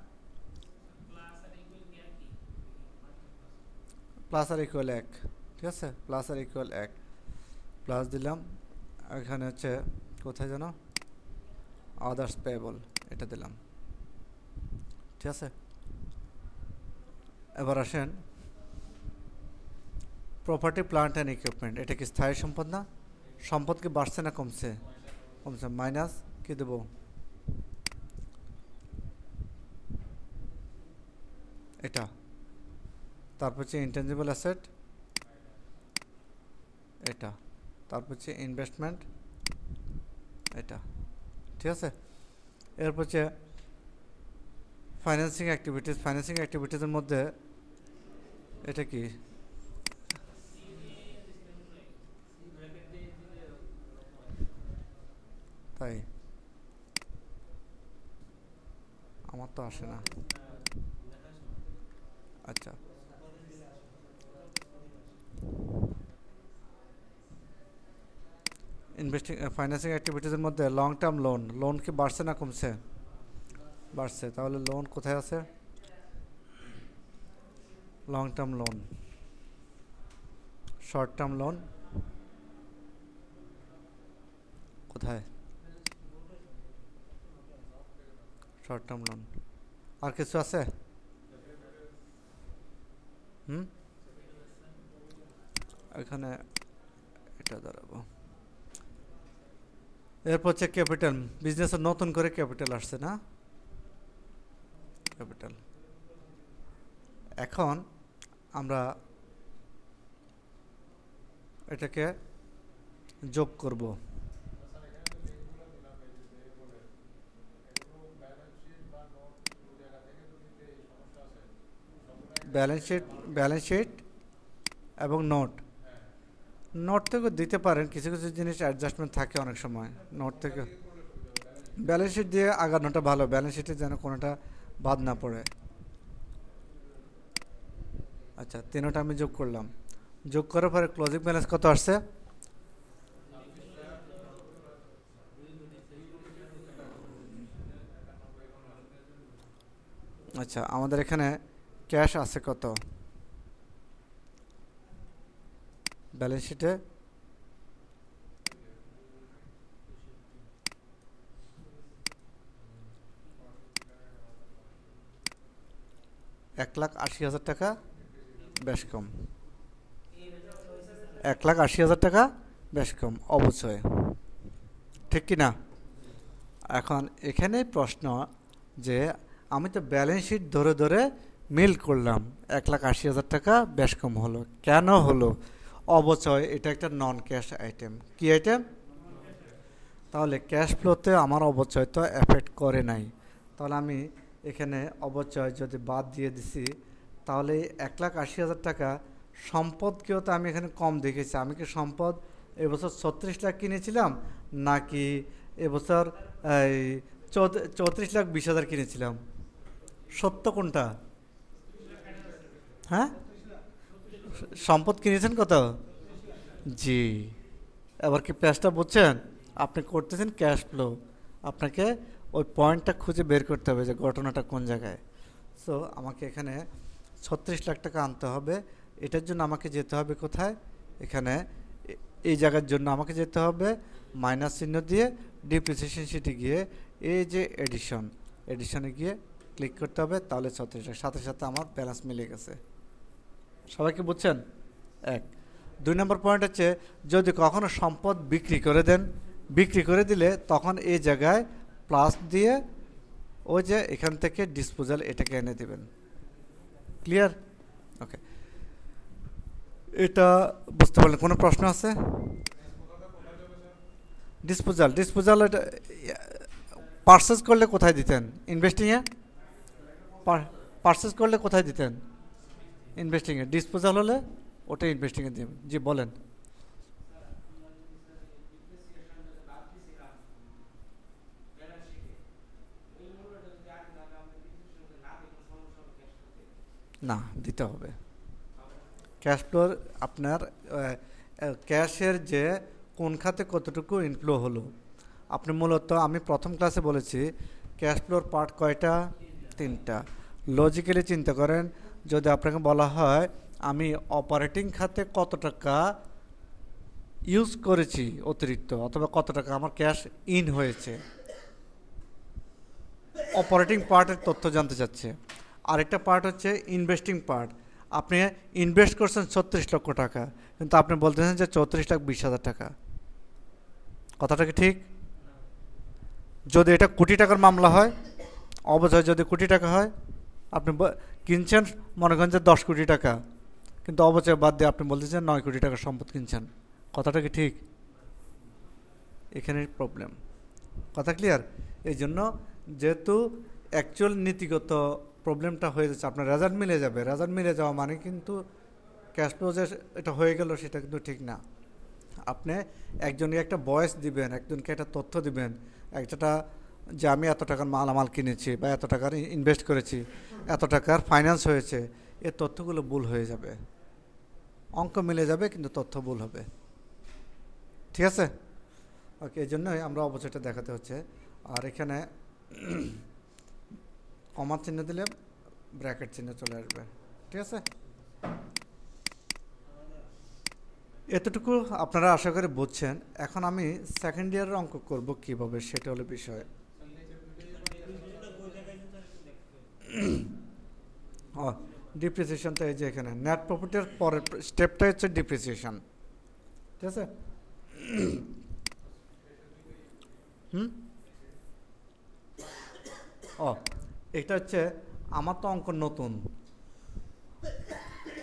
প্লাস আর ইকুয়াল 1, ঠিক আছে, প্লাস আর ইকুয়াল 1 প্লাস দিলাম, এখানে হচ্ছে কোথায় যেন আদার্স পেয়েবল এটা দিলাম, ঠিক আছে। এবার আসেন প্রপার্টি প্লান্ট অ্যান্ড ইকুইপমেন্ট, এটা কি স্থায়ী সম্পদ না, সম্পদ কি বাড়ছে না কমছে, কমছে, মাইনাস কি দেব, এটা, তারপর হচ্ছে ইনটেনজিবল অ্যাসেট এটা, তারপর হচ্ছে ইনভেস্টমেন্ট এটা, ঠিক আছে। এরপর হচ্ছে ফাইন্যান্সিং অ্যাক্টিভিটিস, ফাইন্যান্সিং অ্যাক্টিভিটিসের মধ্যে এটা কি, তাই আমার তো আসে না, আচ্ছা ইনভেস্টিং ফাইন্যান্সিং অ্যাক্টিভিটিসের মধ্যে লং টার্ম লোন, লোন কি বাড়ছে না কমছে, বাড়ছে, তাহলে লোন কোথায় আছে, long term loan, short term loan কোথায়, শর্ট টার্ম লোন, আর কিছু আছে, এখানে এটা দাঁড়াবো। এরপর হচ্ছে ক্যাপিটাল, বিজনেসের নতুন করে ক্যাপিটাল আসছে না, ক্যাপিটাল, এখন আমরা এটাকে যোগ করব, ব্যালেন্স শিট এবং নোট, নোট থেকে দিতে পারেন, কিছু কিছু জিনিস অ্যাডজাস্টমেন্ট থাকে অনেক সময়, নোট থেকে ব্যালেন্স শিট দিয়ে আগানোটা ভালো, ব্যালেন্স শিটে যেন কোনোটা বাদ না পড়ে। আচ্ছা তিনোটা আমি যোগ করলাম, যোগ করার পরে ক্লোজিং ব্যালেন্স কত আসছে, আচ্ছা আমাদের এখানে ক্যাশ আছে কত, ব্যালেন্স শিটে 1,80,000 টাকা, বেশ কম, 1,80,000 টাকা বেশ কম অবশ্যই, ঠিক কি না। এখন এখানে প্রশ্ন যে আমি তো ব্যালেন্স শিট ধরে ধরে মিল করলাম, 1,80,000 টাকা বেশ কম হলো, কেন হলো, অবচয়, এটা একটা নন ক্যাশ আইটেম, কি আইটেম, তাহলে ক্যাশ ফ্লোতে আমার অবচয় তো এফেক্ট করে নাই, তাহলে আমি এখানে অবচয় যদি বাদ দিয়ে দিছি, তাহলে 1,80,000 টাকা সম্পদকেও তো আমি এখানে কম দেখেছি, আমি কি সম্পদ এবছর 36 লাখ কিনেছিলাম নাকি এবছর এই 34,20,000 কিনেছিলাম, সত্য কোনটা, হ্যাঁ সম্পদ কিনেছেন কত, জি, এবার কি প্যাচটা বুঝছেন, আপনি করতেছেন ক্যাশ ফ্লো, আপনাকে ওই পয়েন্টটা খুঁজে বের করতে হবে যে ঘটনাটা কোন জায়গায়। সো আমাকে এখানে 36 লাখ টাকা আনতে হবে, এটার জন্য আমাকে যেতে হবে কোথায়, এখানে এই জায়গার জন্য আমাকে যেতে হবে মাইনাস চিহ্ন দিয়ে ডিপ্রিসিয়েশন শিটে গিয়ে এই যে এডিশনে গিয়ে ক্লিক করতে হবে, তাহলে 36 লাখ, সাথে সাথে আমার ব্যালেন্স মিলে গেছে, সবাই কি বুঝছেন। এক, 2 নম্বর পয়েন্ট হচ্ছে যদি কখনো সম্পদ বিক্রি করে দেন, বিক্রি করে দিলে তখন এই জায়গায় প্লাস দিয়ে ওই যে এখান থেকে ডিসপোজাল এটাকে এনে দেবেন, ক্লিয়ার, ওকে, এটা বুঝতে পারলেন, কোনো প্রশ্ন আছে, ডিসপোজাল এটা পারচেজ করলে কোথায় দিতেন, ইনভেস্টিংয়ে, পারচেজ করলে কোথায় দিতেন, ইনভেস্টিংয়ে, ডিসপোজাল হলে ওটা ইনভেস্টিংয়ে দিবেন, জি বলেন, না, দিতে হবে। ক্যাশ ফ্লোর আপনার ক্যাশের যে কোন খাতে কতটুকু ইনফ্লো হলো, আপনি মূলত আমি প্রথম ক্লাসে বলেছি ক্যাশ ফ্লোর পার্ট কয়টা, 3টা। লজিক্যালি চিন্তা করেন, যদি আপনাকে বলা হয় আমি অপারেটিং খাতে কত টাকা ইউজ করেছি অতিরিক্ত, অথবা কত টাকা আমার ক্যাশ ইন হয়েছে, অপারেটিং পার্টের তথ্য জানতে চাচ্ছে। আরেকটা পার্ট হচ্ছে ইনভেস্টিং পার্ট। আপনি ইনভেস্ট করছেন 36 লক্ষ টাকা, কিন্তু আপনি বলতেছেন যে 34,20,000 টাকা। কথাটা কি ঠিক? যদি এটা কোটি টাকার মামলা হয়, অবশ্যই যদি কোটি টাকা হয়, আপনি কিনছেন মনে করেন যে 10 কোটি টাকা, কিন্তু অবচয় বাদ দিয়ে আপনি বলতেছেন 9 কোটি টাকার সম্পদ কিনছেন। কথাটা কি ঠিক? এখানে প্রবলেম। কথা ক্লিয়ার? এই জন্য যেহেতু অ্যাকচুয়াল নীতিগত প্রবলেমটা হয়ে যাচ্ছে, আপনার রেজাল্ট মিলে যাবে। রেজাল্ট মিলে যাওয়া মানে কিন্তু ক্যাশ ফ্লো যে এটা হয়ে গেল সেটা কিন্তু ঠিক না। আপনি একজনকে একটা ভয়েস দিবেন, একজনকে একটা তথ্য দিবেন, একটা যে আমি এত টাকার মালামাল কিনেছি বা এত টাকার ইনভেস্ট করেছি, এত টাকার ফাইন্যান্স হয়েছে, এই তথ্যগুলো ভুল হয়ে যাবে। অঙ্ক মিলে যাবে কিন্তু তথ্য ভুল হবে। ঠিক আছে? ওকে, এই জন্যই আমরা অবচয়টা দেখাতে হচ্ছে। আর এখানে কমা চিহ্ন দিলে ব্র্যাকেট চিহ্ন চলে আসবে। ঠিক আছে? এতটুকু আপনারা আশা করি বুঝছেন। এখন আমি সেকেন্ড ইয়ারের অঙ্ক করব কিভাবে, সেটা হলো বিষয়। ও, ডিপ্রিসিয়েশনটা এই যে এখানে নেট প্রফিটের পরের স্টেপটা হচ্ছে ডিপ্রিসিয়েশন। ঠিক আছে? ও, এটা হচ্ছে আমার তো অঙ্ক নতুন,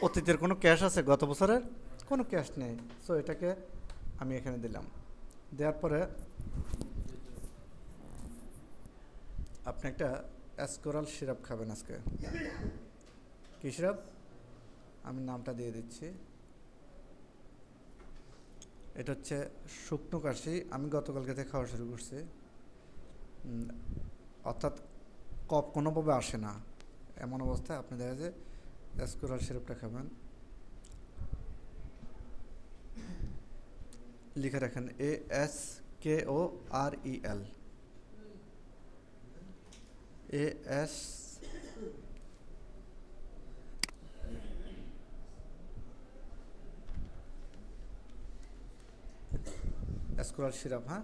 অতীতের কোনো ক্যাশ আছে গত বছরের? কোনো ক্যাশ নেই। সো এটাকে আমি এখানে দিলাম। দেওয়ার পরে আপনি একটা অ্যাসকোরাল সিরাপ খাবেন আজকে। কী সিরাপ? আমি নামটা দিয়ে দিচ্ছি। এটা হচ্ছে শুকনো কাশি। আমি গতকালকে থেকে খাওয়া শুরু করছি। অর্থাৎ কফ কোনোভাবে আসে না, এমন অবস্থায় আপনি দেখা যায় অ্যাসকোরাল সিরাপটা খাবেন। লিখে রাখেন ASKOREL। AS Ascoral syrup. হ্যাঁ,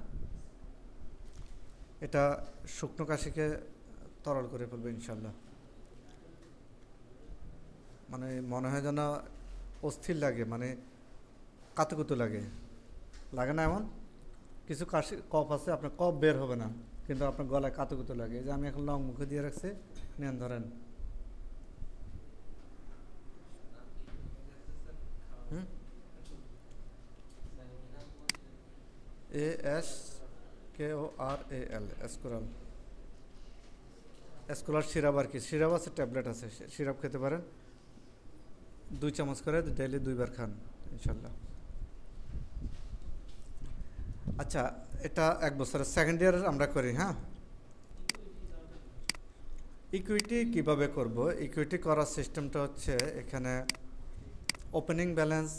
এটা শুকনো কাশিকে তরল করে ফেলবে ইনশাল্লাহ। মানে মনে হয় যেন অস্থির লাগে, মানে কাতুকুতু লাগে, লাগে না? এমন কিছু কাশি কফ আছে, আপনার কফ বের হবে না, কিন্তু আপনার গলায় কাতুকুতু লাগে। যে আমি এখন লং মুখে দিয়ে রাখছি, নেন ধরেন। ASKOREL অ্যাসকোরাল। অ্যাসকোরাল সিরাপ আর কি, সিরাপ আছে, ট্যাবলেট আছে, সিরাপ খেতে পারেন। 2 চামচ করে ডেইলি 2 বার খান ইনশাল্লাহ। আচ্ছা, এটা 1 বছরের সেকেন্ড ইয়ার আমরা করি। হ্যাঁ, ইকুইটি কিভাবে করব? ইকুইটি করার সিস্টেমটা হচ্ছে এখানে ওপেনিং ব্যালেন্স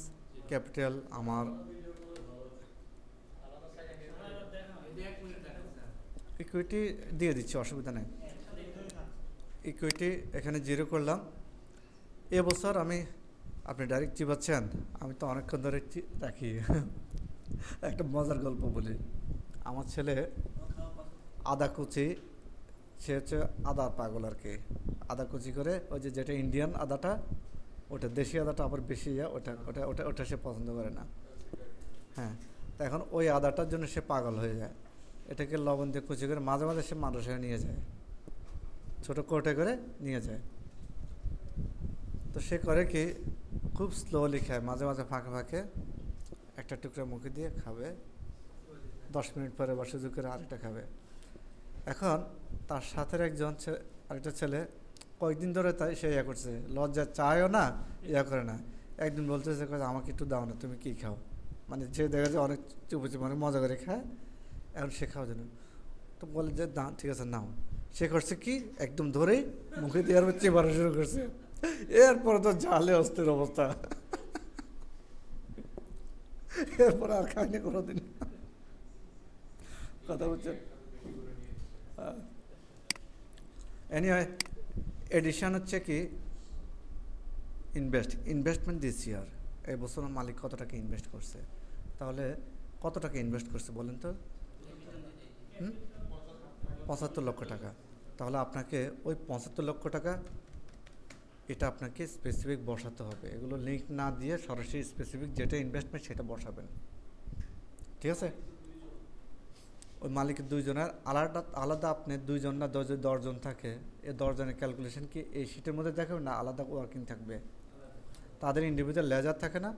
ক্যাপিটাল আমার ইকুইটি দিয়ে দিচ্ছি, অসুবিধা নেই। ইকুইটি এখানে 0 করলাম। এবছর আপনি ডাইরেক্ট চিবাচ্ছেন, আমি তো অনেকক্ষণ ধরে রাখি। একটা মজার গল্প বলি। আমার ছেলে আদা কুচি, সে হচ্ছে আদার পাগল আর কি। আদা কুচি করে ওই যে যেটা ইন্ডিয়ান আদাটা, ওটা দেশি আদাটা আবার বেশি ওটা ওটা ওটা ওটা সে পছন্দ করে না। হ্যাঁ, তা এখন ওই আদাটার জন্য সে পাগল হয়ে যায়। এটাকে লবণ দিয়ে কুচি করে মাঝে মাঝে সে মাদ্রাসায় নিয়ে যায়, ছোটো কোটে করে নিয়ে যায়। তো সে করে কি, খুব স্লোলি খায়, মাঝে মাঝে ফাঁকে ফাঁকে একটা টুকরা মুখে দিয়ে খাবে, 10 মিনিট পরে বা সুযোগ করে আরেকটা খাবে। এখন তার সাথে আরেকটা ছেলে কয়েকদিন ধরে তাই সে করছে, লজ্জা চায়ও না, করে না। একদিন বলতেছে, আমাকে একটু দাও না, তুমি কী খাও? মানে যে দেখা যায় অনেক চুপে চুপে অনেক মজা করে খায়, এখন সে খাওয়ার জন্য। তো বলে যে না ঠিক আছে নাও। সে করছে কি, একদম ধরেই মুখে দেওয়ার চেয়ে বাড়া শুরু করছে। এরপরে তো জালে অস্থির অবস্থা, এরপরে আর খাইনি কোনোদিন। কথা বলছেন। এনিওয়ে, এডিশন হচ্ছে কি ইনভেস্টমেন্ট দিস ইয়ার, এই বছর মালিক কত টাকা ইনভেস্ট করছে, তাহলে কত টাকা ইনভেস্ট করছে বলেন তো? 75 লক্ষ টাকা। তাহলে আপনাকে ওই 75 লক্ষ টাকা এটা আপনাকে স্পেসিফিক বসাতে হবে, এগুলো লিঙ্ক না দিয়ে সরাসরি স্পেসিফিক যেটা ইনভেস্টমেন্ট সেটা বসাবেন, ঠিক আছে? ওই মালিকের দুইজনের আলাদা আলাদা, আপনি দুইজন না 10 জন থাকে, এই 10 জনের ক্যালকুলেশন কি এই শিটের মধ্যে দেখাবে না আলাদা ওয়ার্কিং থাকবে? তাদের ইন্ডিভিজুয়াল লেজার থাকে না,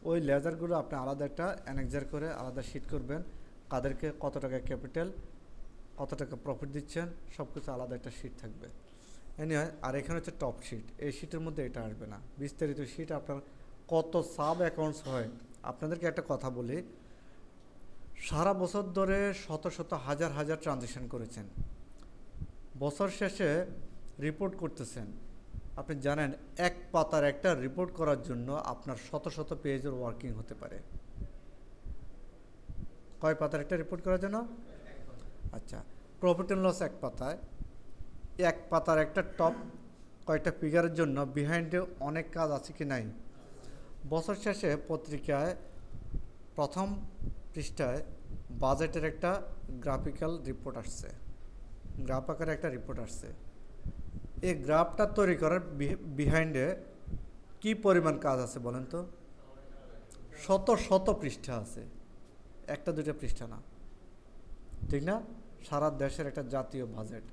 ওই লেজারগুলো আপনি আলাদা একটা অ্যানেক্সার করে আলাদা শিট করবেন, কাদেরকে কত টাকা ক্যাপিটাল, কত টাকা প্রফিট দিচ্ছেন, সব কিছু আলাদা একটা শিট থাকবে। এনিওয়ে, আর এখানে হচ্ছে টপ শিট, এই শিটের মধ্যে এটা আসবে না। বিস্তারিত শিট আপনার কত সাব অ্যাকাউন্টস হয়। আপনাদেরকে একটা কথা বলি, সারা বছর ধরে শত শত হাজার হাজার ট্রানজ্যাকশন করেছেন, বছর শেষে রিপোর্ট করতেছেন, আপনি জানেন এক পাতার একটা রিপোর্ট করার জন্য আপনার শত শত পেজের ওয়ার্কিং হতে পারে। কয় পাতার একটা রিপোর্ট করার জন্য? আচ্ছা, প্রফিট অ্যান্ড লস এক পাতায়, এক পাতার একটা টপ কয়েকটা ফিগারের জন্য বিহাইন্ডে অনেক কাজ আছে কি নাই? বছর শেষে পত্রিকায় প্রথম পৃষ্ঠায় বাজেটের একটা গ্রাফিক্যাল রিপোর্ট আসছে, গ্রাফ আকারে একটা রিপোর্ট আসছে। এই গ্রাফটা তৈরি করার বিহাইন্ডে কি পরিমাণ কাজ আছে বলেন তো? শত শত পৃষ্ঠা আছে, একটা দুইটা পৃষ্ঠা না, ঠিক না? সারা দেশের একটা জাতীয় বাজেট,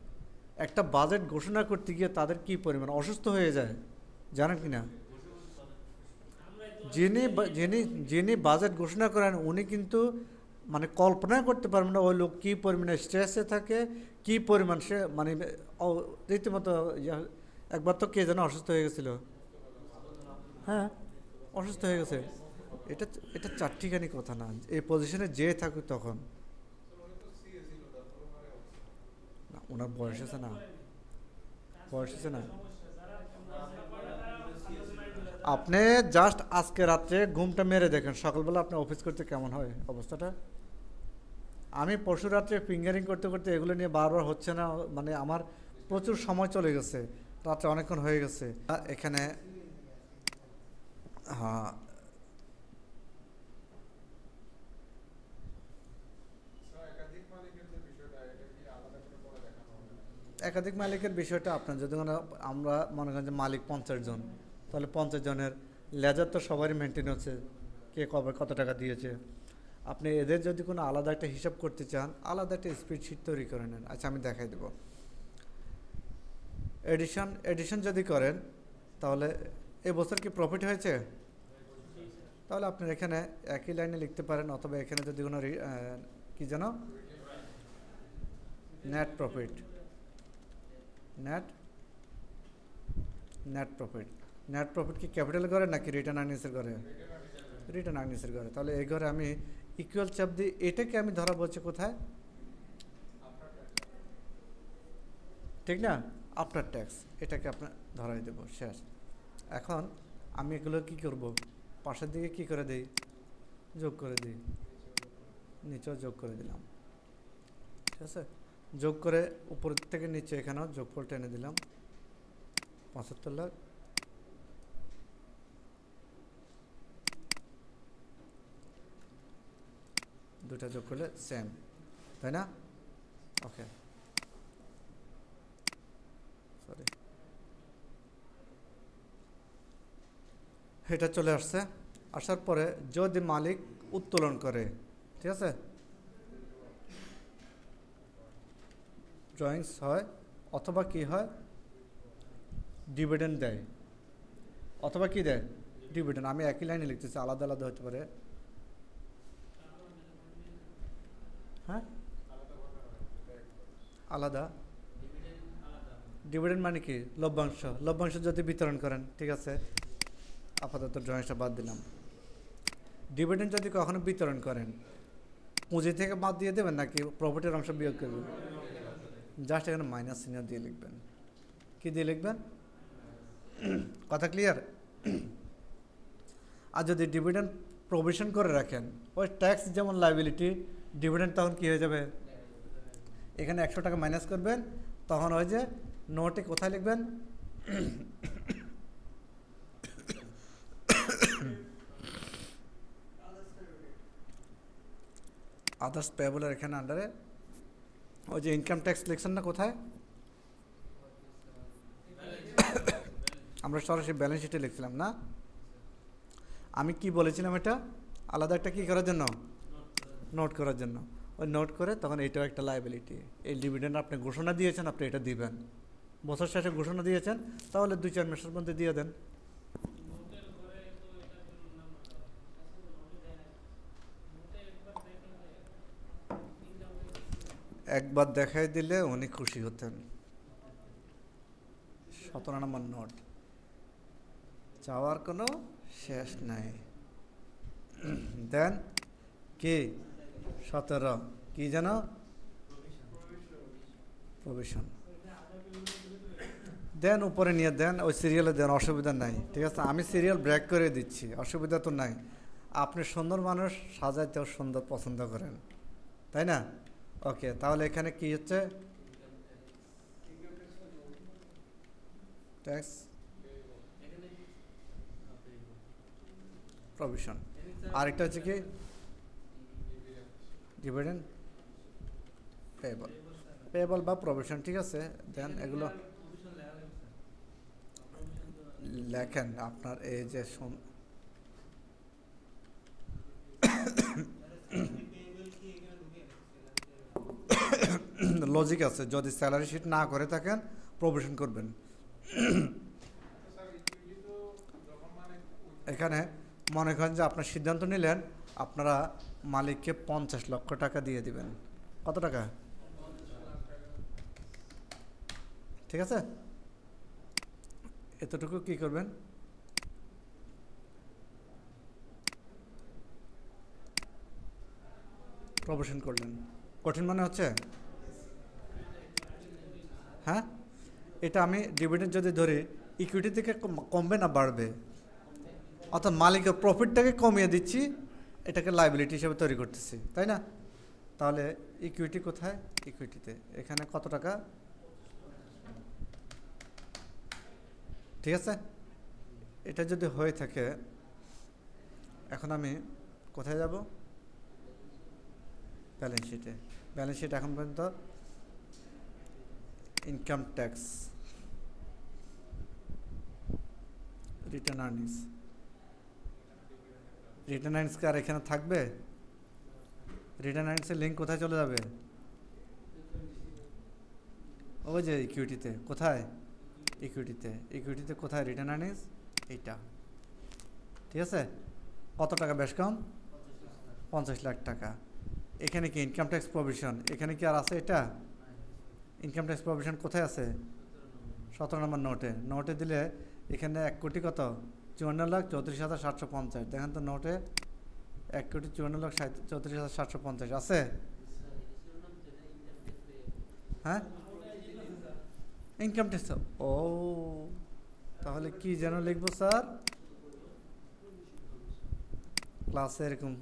একটা বাজেট ঘোষণা করতে গিয়ে তাদের কি পরিমাণ অসুস্থ হয়ে যায় জানেন কি না? যিনি যিনি যিনি বাজেট ঘোষণা করেন উনি কিন্তু মানে কল্পনা করতে পারবেন না ওই লোক কী পরিমাণে স্ট্রেসে থাকে, কী পরিমাণ সে মানে রীতিমতো। একবার তো কে যেন অসুস্থ হয়ে গেছিল, হ্যাঁ অসুস্থ হয়ে গেছে। এটা এটা চারটিখানি কথা না, এই পজিশনে যে থাকুক তখন না, ওনার বয়স আছে না, বয়স আছে না। আপনি জাস্ট আজকে রাত্রে ঘুমটা মেরে দেখেন, সকালবেলা আপনি অফিস করতে কেমন হয় অবস্থাটা। আমি পরশু রাত্রে ফিঙ্গারিং করতে করতে এগুলো নিয়ে বারবার হচ্ছে না, মানে আমার প্রচুর সময় চলে গেছে, রাত্রে অনেকক্ষণ হয়ে গেছে এখানে। হ্যাঁ, একাধিক মালিকের বিষয়টা আপনার যদি আমরা মনে করেন যে মালিক 50 জন, তাহলে 50 জনের লেজার তো সবারই মেনটেন হচ্ছে, কে কবে কত টাকা দিয়েছে। আপনি এদের যদি কোনো আলাদা একটা হিসাব করতে চান, আলাদা একটা স্প্রেডশিট তৈরি করে নেন। আচ্ছা, আমি দেখাই দেব। এডিশন যদি করেন তাহলে এবছর কি প্রফিট হয়েছে, তাহলে আপনার এখানে একই লাইনে লিখতে পারেন, অথবা এখানে যদি কোনো কি যেন নেট প্রফিট, নেট প্রফিট কি ক্যাপিটাল করে নাকি রিটার্ন আর্নিংসের করে? রিটার্ন আর্নিংসের করে। তাহলে এই ঘরে আমি ইকুয়াল চাপ দিই, এটাকে আমি ধরা বলছি কোথায়, ঠিক না, আফটার ট্যাক্স, এটাকে আপনার ধরাই দেবো, শেষ। এখন আমি এগুলো কি করব, পাশের দিকে কি করে দিই, যোগ করে দিই, নিচেও যোগ করে দিলাম, ঠিক আছে। যোগ করে উপর থেকে নিচে এখানেও যোগফল টেনে দিলাম, 75 লাখ। দুটা যোগ করলে সেম, তাই না? ওকে, সরি, এটা চলে আসছে। আসার পরে যদি মালিক উত্তোলন করে, ঠিক আছে, ড্রয়িংস হয়, অথবা কি হয়, ডিভিডেন্ড দেয়, অথবা কি দেয়, ডিভিডেন্ড। আমি একই লাইনে লিখতেছি, আলাদা আলাদা হতে পারে, হ্যাঁ আলাদা। ডিভিডেন্ড মানে কি, লভ্যাংশ যদি বিতরণ করেন, ঠিক আছে, আপাতত ড্রয়িংসটা বাদ দিলাম। ডিভিডেন্ড যদি কখনো বিতরণ করেন, পুঁজি থেকে বাদ দিয়ে দেবেন নাকি প্রফিটের অংশ বিয়োগ করবেন? জাস্ট এখানে মাইনাস চিহ্ন দিয়ে লিখবেন। কি দিয়ে লিখবেন? কথা ক্লিয়ার? আর যদি ডিভিডেন্ড প্রভিশন করে রাখেন, ওই ট্যাক্স যেমন লাইবিলিটি, ডিভিডেন্ড তখন কী হয়ে যাবে, এখানে 100 টাকা মাইনাস করবেন, তখন ওই যে নোটে কোথায় লিখবেন, আদার্স পেয়েবলের এখানে আন্ডারে ওই যে ইনকাম ট্যাক্স লিখছেন না, কোথায়, আমরা সরাসরি ব্যালেন্স শিটে লিখছিলাম না। আমি কি বলেছিলাম, এটা আলাদা একটা কী করার জন্য, নোট করার জন্য। ওই নোট করে তখন এটাও একটা লাইবিলিটি, এই ডিভিডেন্ড আপনি ঘোষণা দিয়েছেন, আপনি এটা দিবেন, বছর শেষে ঘোষণা দিয়েছেন, তাহলে 2-4 মাসের মধ্যে দিয়ে দেন। একবার দেখাই দিলে উনি খুশি হতেন। 17 নম্বর নোট, চাওয়ার কোনো শেষ নাই। দেন কি 17 কি যেন, প্রভিশন দেন, উপরে নিয়ে দেন, ওই সিরিয়ালে দেন, অসুবিধা নাই, ঠিক আছে। আমি সিরিয়াল ব্রেক করে দিচ্ছি, অসুবিধা তো নাই। আপনি সুন্দর মানুষ, সাজাইতেও সুন্দর পছন্দ করেন, তাই না? ওকে, তাহলে এখানে কি হচ্ছে, ট্যাক্স প্রভিশন, আরেকটা হচ্ছে কি ডিভিডেন্ড পেয়েবল, পেয়েবল বা প্রভিশন, ঠিক আছে। দেন এগুলো লেখেন আপনার এই যে লজিক আছে, যদি স্যালারি শিট না করে থাকেন প্রভিশন করবেন। এখানে মনে করেন যে আপনার সিদ্ধান্ত নিলেন আপনারা মালিককে 50 লক্ষ টাকা দিয়ে দিবেন, কত টাকা, ঠিক আছে। এতটুকু কি করবেন, প্রভিশন করলেন। কঠিন মনে হচ্ছে? হ্যাঁ, এটা আমি ডিভিডেন্ড যদি ধরি, ইকুইটি থেকে কমবে না বাড়বে, অর্থাৎ মালিকের প্রফিটটাকে কমিয়ে দিচ্ছি, এটাকে লাইবিলিটি হিসেবে তৈরি করতেছি, তাই না? তাহলে ইকুইটি কোথায়, ইকুইটিতে এখানে কত টাকা, ঠিক আছে। এটা যদি হয়ে থাকে, এখন আমি কোথায় যাব, ব্যালেন্স শিটে। ব্যালেন্স শিট এখন পর্যন্ত income tax, return earnings, return earnings কি আর এখানে থাকবে? রিটার্ন আর্নিংসের লিঙ্ক কোথায় চলে যাবে, ওই যে ইকুইটিতে, কোথায়, ইকুইটিতে, ইকুইটিতে কোথায় রিটার্ন আর্নিংস, এইটা, ঠিক আছে। কত টাকা বেশ কম, 50 লাখ টাকা। এখানে কি ইনকাম ট্যাক্স প্রভিশন, এখানে কি আর আছে, এটা ইনকাম ট্যাক্স প্রভিশন কোথায় আছে, 17 নম্বর নোটে। নোটে দিলে এখানে 1 কোটি কত, 54,34,750, দেখেন তো নোটে 1,54,34,750 আছে, হ্যাঁ, ইনকাম ট্যাক্স। ও তাহলে কি যেন লিখবো স্যার, ক্লাসে এরকম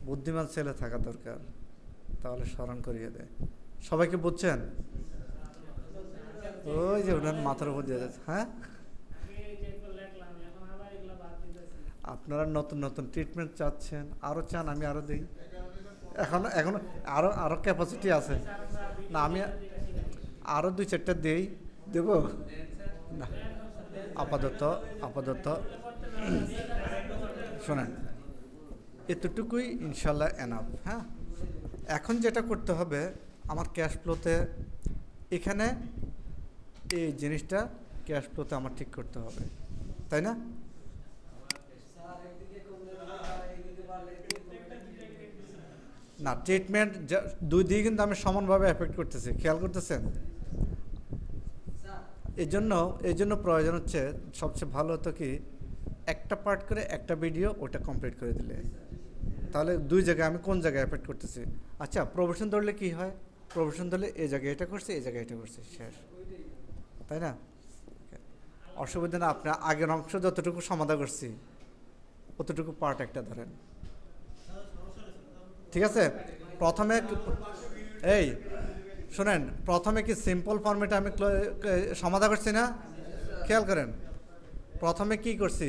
বুদ্ধিমান ছেলে থাকা দরকার, তাহলে স্মরণ করিয়ে দেয়। সবাইকে বুঝছেন? ওই যে ওনার মাথার উপর দিয়ে যাচ্ছে। হ্যাঁ, আপনারা নতুন নতুন ট্রিটমেন্ট চাচ্ছেন, আরও চান, আমি আরও দিই, এখন আরও ক্যাপাসিটি আছে না, আমি আরও 2-4টা দেব না, আপাতত শোনেন, এতটুকুই ইনশাল্লাহ এনাফ। হ্যাঁ, এখন যেটা করতে হবে, আমার ক্যাশ ফ্লোতে এখানে এই জিনিসটা ক্যাশ ফ্লোতে আমার ঠিক করতে হবে, তাই না? না, ট্রিটমেন্ট দুই দিকে কিন্তু আমি সমানভাবে এফেক্ট করতেছি, খেয়াল করতেছেন? এই জন্য প্রয়োজন হচ্ছে, সবচেয়ে ভালো হতো কি একটা পার্ট করে একটা ভিডিও ওটা কমপ্লিট করে দিলে, তাহলে দুই জায়গায় আমি কোন জায়গায় এফেক্ট করতেছি। আচ্ছা, প্রভিশন ধরলে কি হয়, প্রভিশন ধরলে এই জায়গায় এটা করছে, এই জায়গায় এটা করছে, শেষ, তাই না? অসুবিধা না, আপনি আগের অংশ যতটুকু সমাধান করছি অতটুকু পার্ট একটা ধরেন, ঠিক আছে? প্রথমে এই শোনেন, প্রথমে কি সিম্পল ফর্মেটে আমি সমাধান করছি না? খেয়াল করেন, প্রথমে কি করছি,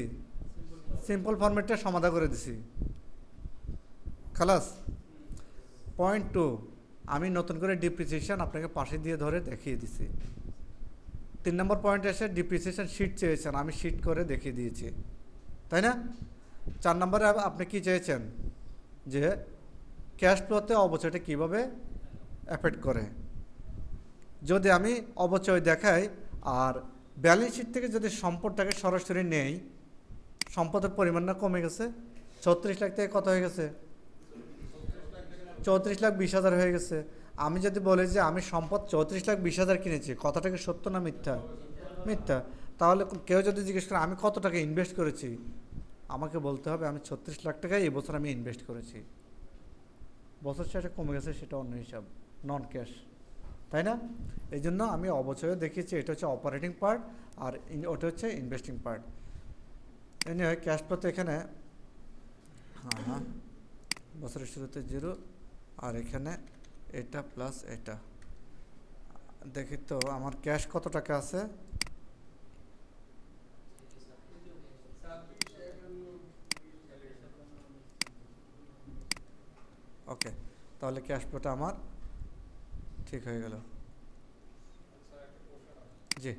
সিম্পল ফর্মেটটা সমাধান করে দিছি, খালাস। পয়েন্ট 2, আমি নতুন করে ডিপ্রিসিয়েশন আপনাকে পাশে দিয়ে ধরে দেখিয়ে দিছি। 3 নম্বর পয়েন্ট এসে ডিপ্রিসিয়েশন শিট চেয়েছেন, আমি শিট করে দেখিয়ে দিয়েছি, তাই না? 4 নম্বরে আপনি কি চেয়েছেন, যে ক্যাশ ফ্লোতে অবচয়টা কীভাবে এফেক্ট করে। যদি আমি অবচয় দেখাই আর ব্যালেন্স শিট থেকে যদি সম্পদটাকে সরাসরি নেই, সম্পদের পরিমাণটা কমে গেছে, 36 লাখ থেকে কত হয়ে গেছে, 34,20,000 হয়ে গেছে। আমি যদি বলি যে আমি সম্পদ 34,20,000 কিনেছি, কথাটা কি সত্য না মিথ্যা? মিথ্যা। তাহলে কেউ যদি জিজ্ঞেস করে আমি কত টাকা ইনভেস্ট করেছি, আমাকে বলতে হবে আমি 36 লাখ টাকায় এই বছর আমি ইনভেস্ট করেছি। বছর শেষে কমে গেছে সেটা অন্য হিসাব, নন ক্যাশ, তাই না? এই জন্য আমি অবচয়ও দেখিয়েছি, এটা হচ্ছে অপারেটিং পার্ট আর ওটা হচ্ছে ইনভেস্টিং পার্ট। এনিওয়ে ক্যাশ ফ্লোতে এখানে হ্যাঁ বছরের শুরুতে 0 আর এখানে এটা প্লাস এটা। দেখি তো আমার ক্যাশ কত টাকা আছে, ওকে, তাহলে ক্যাশ ফ্লোটা আমার ঠিক হয়ে গেল। জি।